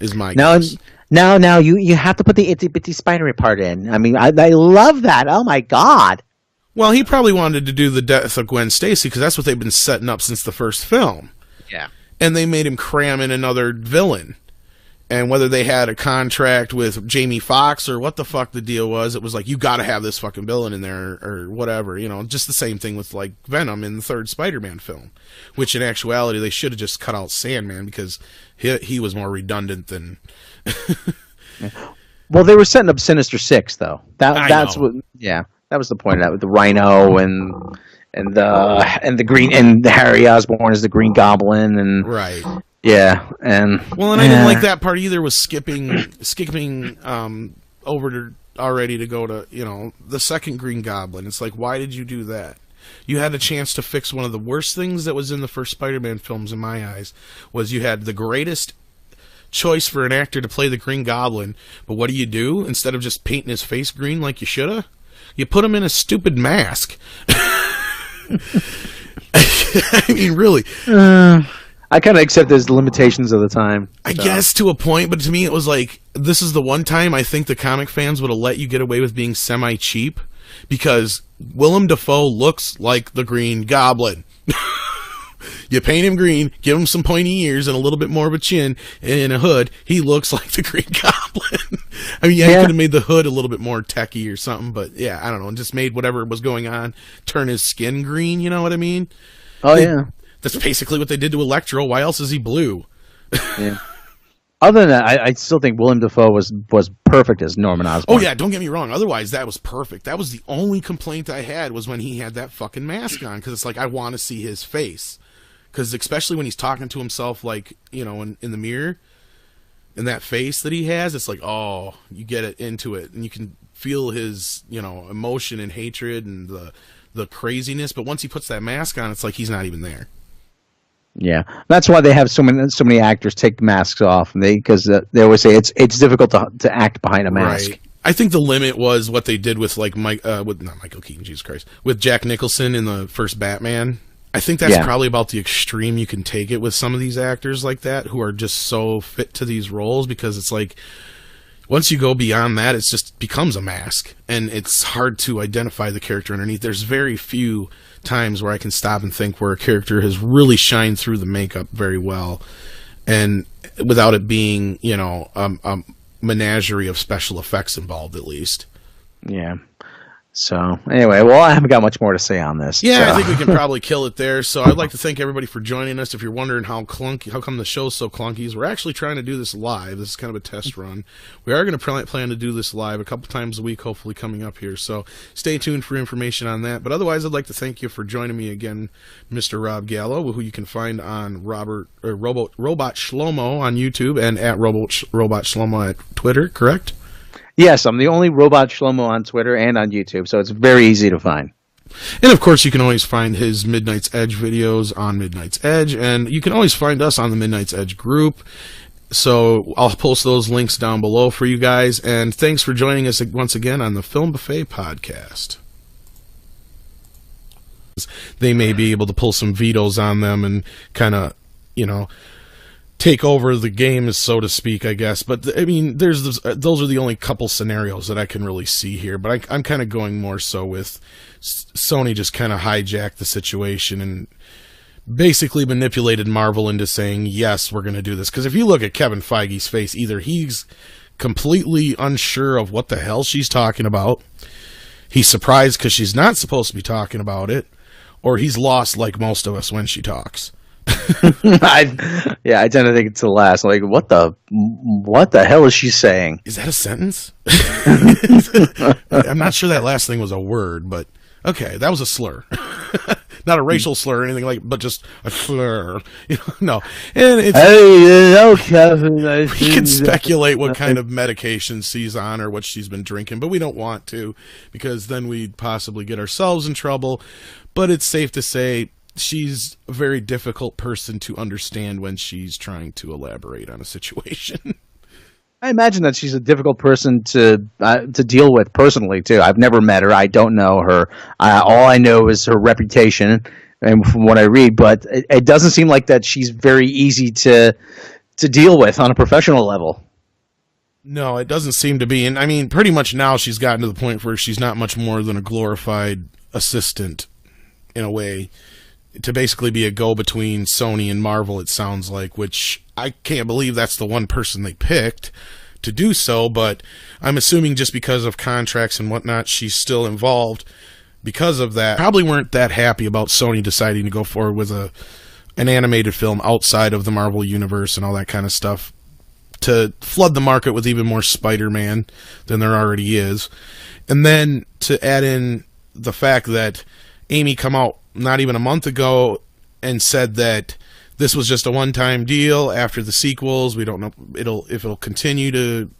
is my guess. Now you have to put the itsy bitsy spidery part in. I mean, I love that. Oh my God. Well, he probably wanted to do the death of Gwen Stacy, because that's what they've been setting up since the first film. Yeah. and they made him cram in another villain. And whether they had a contract with Jamie Foxx or what the fuck the deal was, it was like, you got to have this fucking villain in there or whatever, you know. Just the same thing with like Venom in the third Spider-Man film, which in actuality they should have just cut out Sandman because he was more redundant than. Well, they were setting up Sinister Six though. That's what. Yeah, that was the point of that with the Rhino and the Green and the Harry Osborn as the Green Goblin and right. Yeah, and I didn't like that part either. Was skipping over to already to go to, you know, the second Green Goblin. It's like, why did you do that? You had a chance to fix one of the worst things that was in the first Spider-Man films, in my eyes. Was you had the greatest choice for an actor to play the Green Goblin, but what do? Instead of just painting his face green like you shoulda, you put him in a stupid mask. I mean, really. I kind of accept those limitations of the time. I guess to a point, but to me it was like, this is the one time I think the comic fans would have let you get away with being semi-cheap, because Willem Dafoe looks like the Green Goblin. You paint him green, give him some pointy ears and a little bit more of a chin and a hood, he looks like the Green Goblin. I mean, you could have made the hood a little bit more techy or something, but yeah, I don't know, and just made whatever was going on turn his skin green, you know what I mean? Oh, yeah. That's basically what they did to Electro. Why else is he blue? Yeah. Other than that, I still think Willem Dafoe was perfect as Norman Osborn. Oh, yeah, don't get me wrong. Otherwise, that was perfect. That was the only complaint I had, was when he had that fucking mask on, because it's like, I want to see his face. Because especially when he's talking to himself, like, you know, in the mirror, and that face that he has, it's like, oh, you get it into it, and you can feel his, you know, emotion and hatred and the craziness. But once he puts that mask on, it's like he's not even there. Yeah, that's why they have so many actors take masks off, and because they always say it's difficult to act behind a mask. Right. I think the limit was what they did with like not Michael Keaton, Jesus Christ, with Jack Nicholson in the first Batman. I think that's probably about the extreme you can take it with some of these actors like that, who are just so fit to these roles, because it's like, once you go beyond that, it just becomes a mask, and it's hard to identify the character underneath. There's very few times where I can stop and think where a character has really shined through the makeup very well, and without it being, you know, a menagerie of special effects involved, at least. Yeah. So, anyway, well, I haven't got much more to say on this. Yeah, so. I think we can probably kill it there. So I'd like to thank everybody for joining us. If you're wondering how come the show's so clunky, we're actually trying to do this live. This is kind of a test run. We are going to plan to do this live a couple times a week, hopefully coming up here. So stay tuned for information on that. But otherwise, I'd like to thank you for joining me again, Mr. Rob Gallo, who you can find on Robot Shlomo on YouTube and at Robot Shlomo at Twitter, correct? Yes, I'm the only Robot Shlomo on Twitter and on YouTube, so it's very easy to find. And of course, you can always find his Midnight's Edge videos on Midnight's Edge, and you can always find us on the Midnight's Edge group. So I'll post those links down below for you guys, and thanks for joining us once again on the Film Buffet podcast. They may be able to pull some vetoes on them and kind of, you know, take over the game, so to speak, I guess. But I mean, those are the only couple scenarios that I can really see here. But I'm kind of going more so with Sony just kind of hijacked the situation and basically manipulated Marvel into saying, yes, we're going to do this. Because if you look at Kevin Feige's face, either he's completely unsure of what the hell she's talking about, he's surprised because she's not supposed to be talking about it, or he's lost like most of us when she talks. I tend to think it's the last. Like, what the hell is she saying? Is that a sentence? I'm not sure that last thing was a word, but okay, that was a slur. Not a racial slur or anything but just a slur. You know, no. And it's, Kevin, we can speculate what kind of medication she's on or what she's been drinking, but we don't want to, because then we'd possibly get ourselves in trouble. But it's safe to say she's a very difficult person to understand when she's trying to elaborate on a situation. I imagine that she's a difficult person to deal with personally too. I've never met her. I don't know her. All I know is her reputation, and from what I read. But it doesn't seem like that she's very easy to deal with on a professional level. No, it doesn't seem to be. And I mean, pretty much now she's gotten to the point where she's not much more than a glorified assistant in a way. to basically be a go between Sony and Marvel, it sounds like, which I can't believe that's the one person they picked to do so, but I'm assuming just because of contracts and whatnot, she's still involved because of that. Probably weren't that happy about Sony deciding to go forward with an animated film outside of the Marvel Universe and all that kind of stuff to flood the market with even more Spider-Man than there already is. And then to add in the fact that Amy come out not even a month ago and said that this was just a one-time deal after the sequels. We don't know if it'll continue to,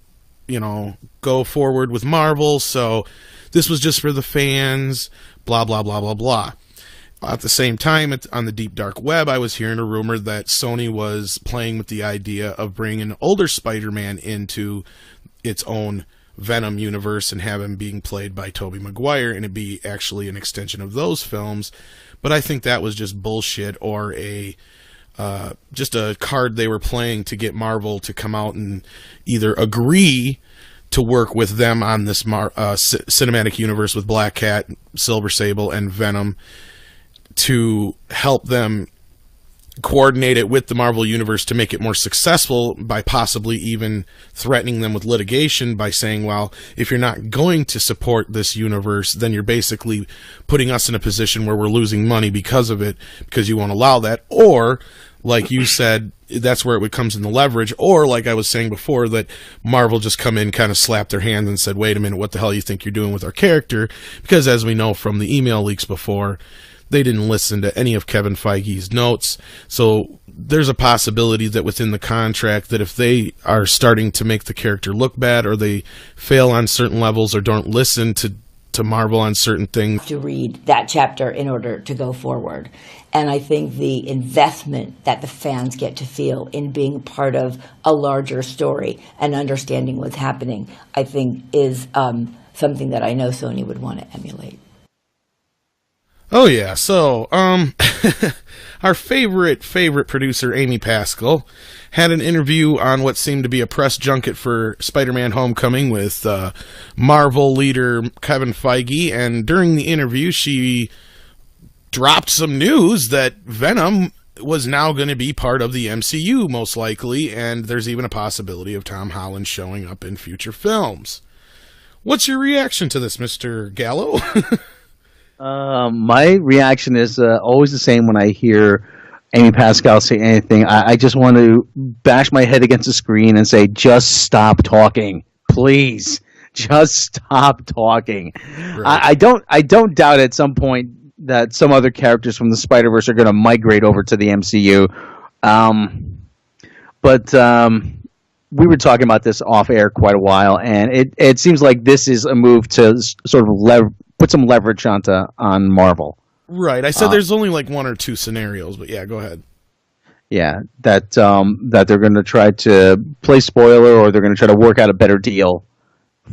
go forward with Marvel. So this was just for the fans, blah, blah, blah, blah, blah. At the same time, on the deep dark web, I was hearing a rumor that Sony was playing with the idea of bringing an older Spider-Man into its own Venom universe and have him being played by Tobey Maguire, and it'd be actually an extension of those films. But I think that was just bullshit, or just a card they were playing to get Marvel to come out and either agree to work with them on this cinematic universe with Black Cat, Silver Sable, and Venom to help them coordinate it with the Marvel Universe to make it more successful by possibly even threatening them with litigation by saying, well, if you're not going to support this universe, then you're basically putting us in a position where we're losing money because of it, because you won't allow that. Or, like you said, that's where it comes in the leverage. Or, like I was saying before, that Marvel just come in, kind of slapped their hands and said, wait a minute, what the hell you think you're doing with our character? Because as we know from the email leaks before, they didn't listen to any of Kevin Feige's notes. So there's a possibility that within the contract that if they are starting to make the character look bad, or they fail on certain levels, or don't listen to Marvel on certain things, to read that chapter in order to go forward. And I think the investment that the fans get to feel in being part of a larger story and understanding what's happening, I think is something that I know Sony would want to emulate. Oh yeah, so our favorite producer, Amy Pascal, had an interview on what seemed to be a press junket for Spider-Man Homecoming with Marvel leader Kevin Feige, and during the interview she dropped some news that Venom was now going to be part of the MCU, most likely, and there's even a possibility of Tom Holland showing up in future films. What's your reaction to this, Mr. Gallo? My reaction is always the same when I hear Amy Pascal say anything. I just want to bash my head against the screen and say, just stop talking, please. Just stop talking. Right. I don't doubt at some point that some other characters from the Spider-Verse are going to migrate over to the MCU. But we were talking about this off air quite a while, and it seems like this is a move to sort of put some leverage on Marvel. Right. I said there's only like one or two scenarios, but yeah, go ahead. Yeah, that they're going to try to play spoiler, or they're going to try to work out a better deal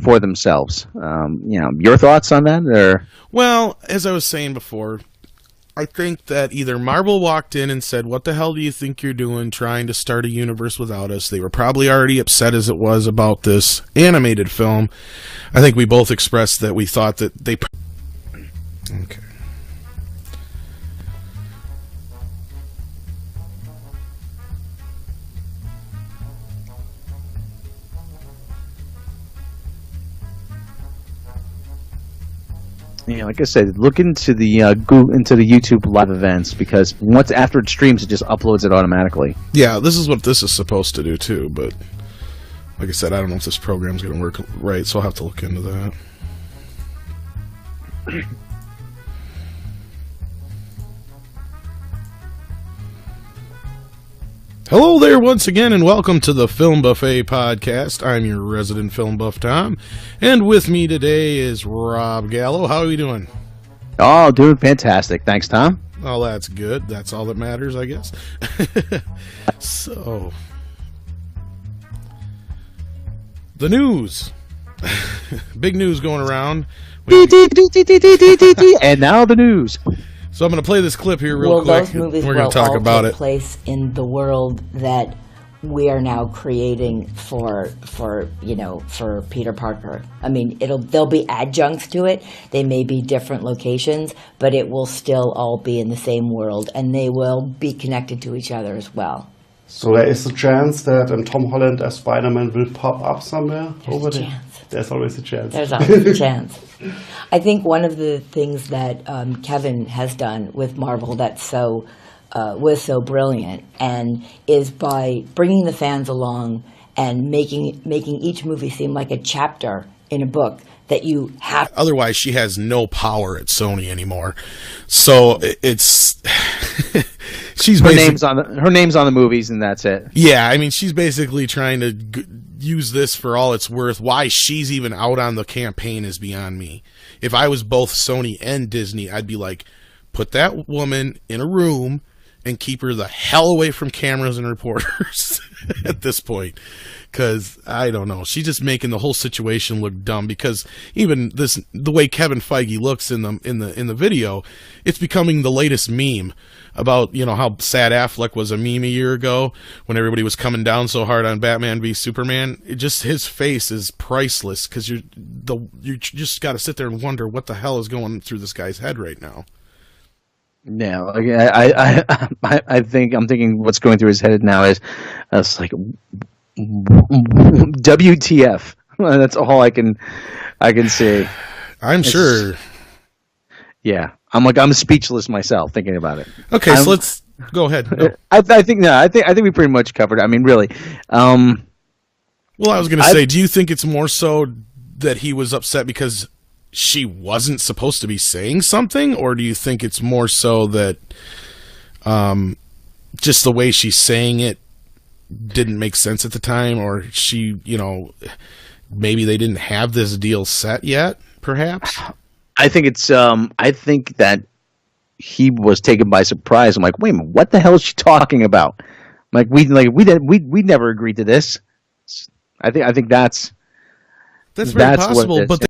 for themselves. Your thoughts on that? Or? Well, as I was saying before, I think that either Marvel walked in and said, what the hell do you think you're doing trying to start a universe without us? They were probably already upset as it was about this animated film. I think we both expressed that we thought that they... Okay. Like I said, look into the YouTube live events, because once after it streams, it just uploads it automatically. Yeah, this is what this is supposed to do too. But like I said, I don't know if this program's going to work right, so I'll have to look into that. Hello there once again, and welcome to the Film Buffet Podcast. I'm your resident film buff, Tom, and with me today is Rob Gallo. How are you doing? Oh, doing fantastic. Thanks, Tom. Oh, that's good. That's all that matters, I guess. So, the news. Big news going around. And now the news. So I'm going to play this clip here real quick. Those movies we're going to talk all about take it. Place in the world that we are now creating for Peter Parker. I mean, there'll be adjuncts to it. They may be different locations, but it will still all be in the same world, and they will be connected to each other as well. So there is a chance that Tom Holland as Spider-Man will pop up somewhere over there? Chance. There's always a chance. There's always a chance. I think one of the things that Kevin has done with Marvel that's was so brilliant, and is by bringing the fans along and making each movie seem like a chapter in a book that you have. Otherwise, she has no power at Sony anymore. So it's she's her name's on the movies, and that's it. Yeah, I mean, she's basically trying to use this for all it's worth. Why she's even out on the campaign is beyond me. If I was both Sony and Disney, I'd be like, put that woman in a room and keep her the hell away from cameras and reporters at this point. Because, I don't know, she's just making the whole situation look dumb. Because even the way Kevin Feige looks in the video, it's becoming the latest meme about, how sad Affleck was a meme a year ago when everybody was coming down so hard on Batman v Superman. His face is priceless, because you just got to sit there and wonder what the hell is going through this guy's head right now. No, I think I'm thinking what's going through his head now is it's like WTF. That's all I can say. I'm sure. Yeah, I'm speechless myself thinking about it. Okay, so let's go ahead. No. I think we pretty much covered it. I mean, really. Well, I was going to say, do you think it's more so that he was upset because she wasn't supposed to be saying something, or do you think it's more so that just the way she's saying it didn't make sense at the time, or she, maybe they didn't have this deal set yet, perhaps? I think it's I think that he was taken by surprise. I'm like, wait a minute, what the hell is she talking about? We never agreed to this. I think that's very possible, but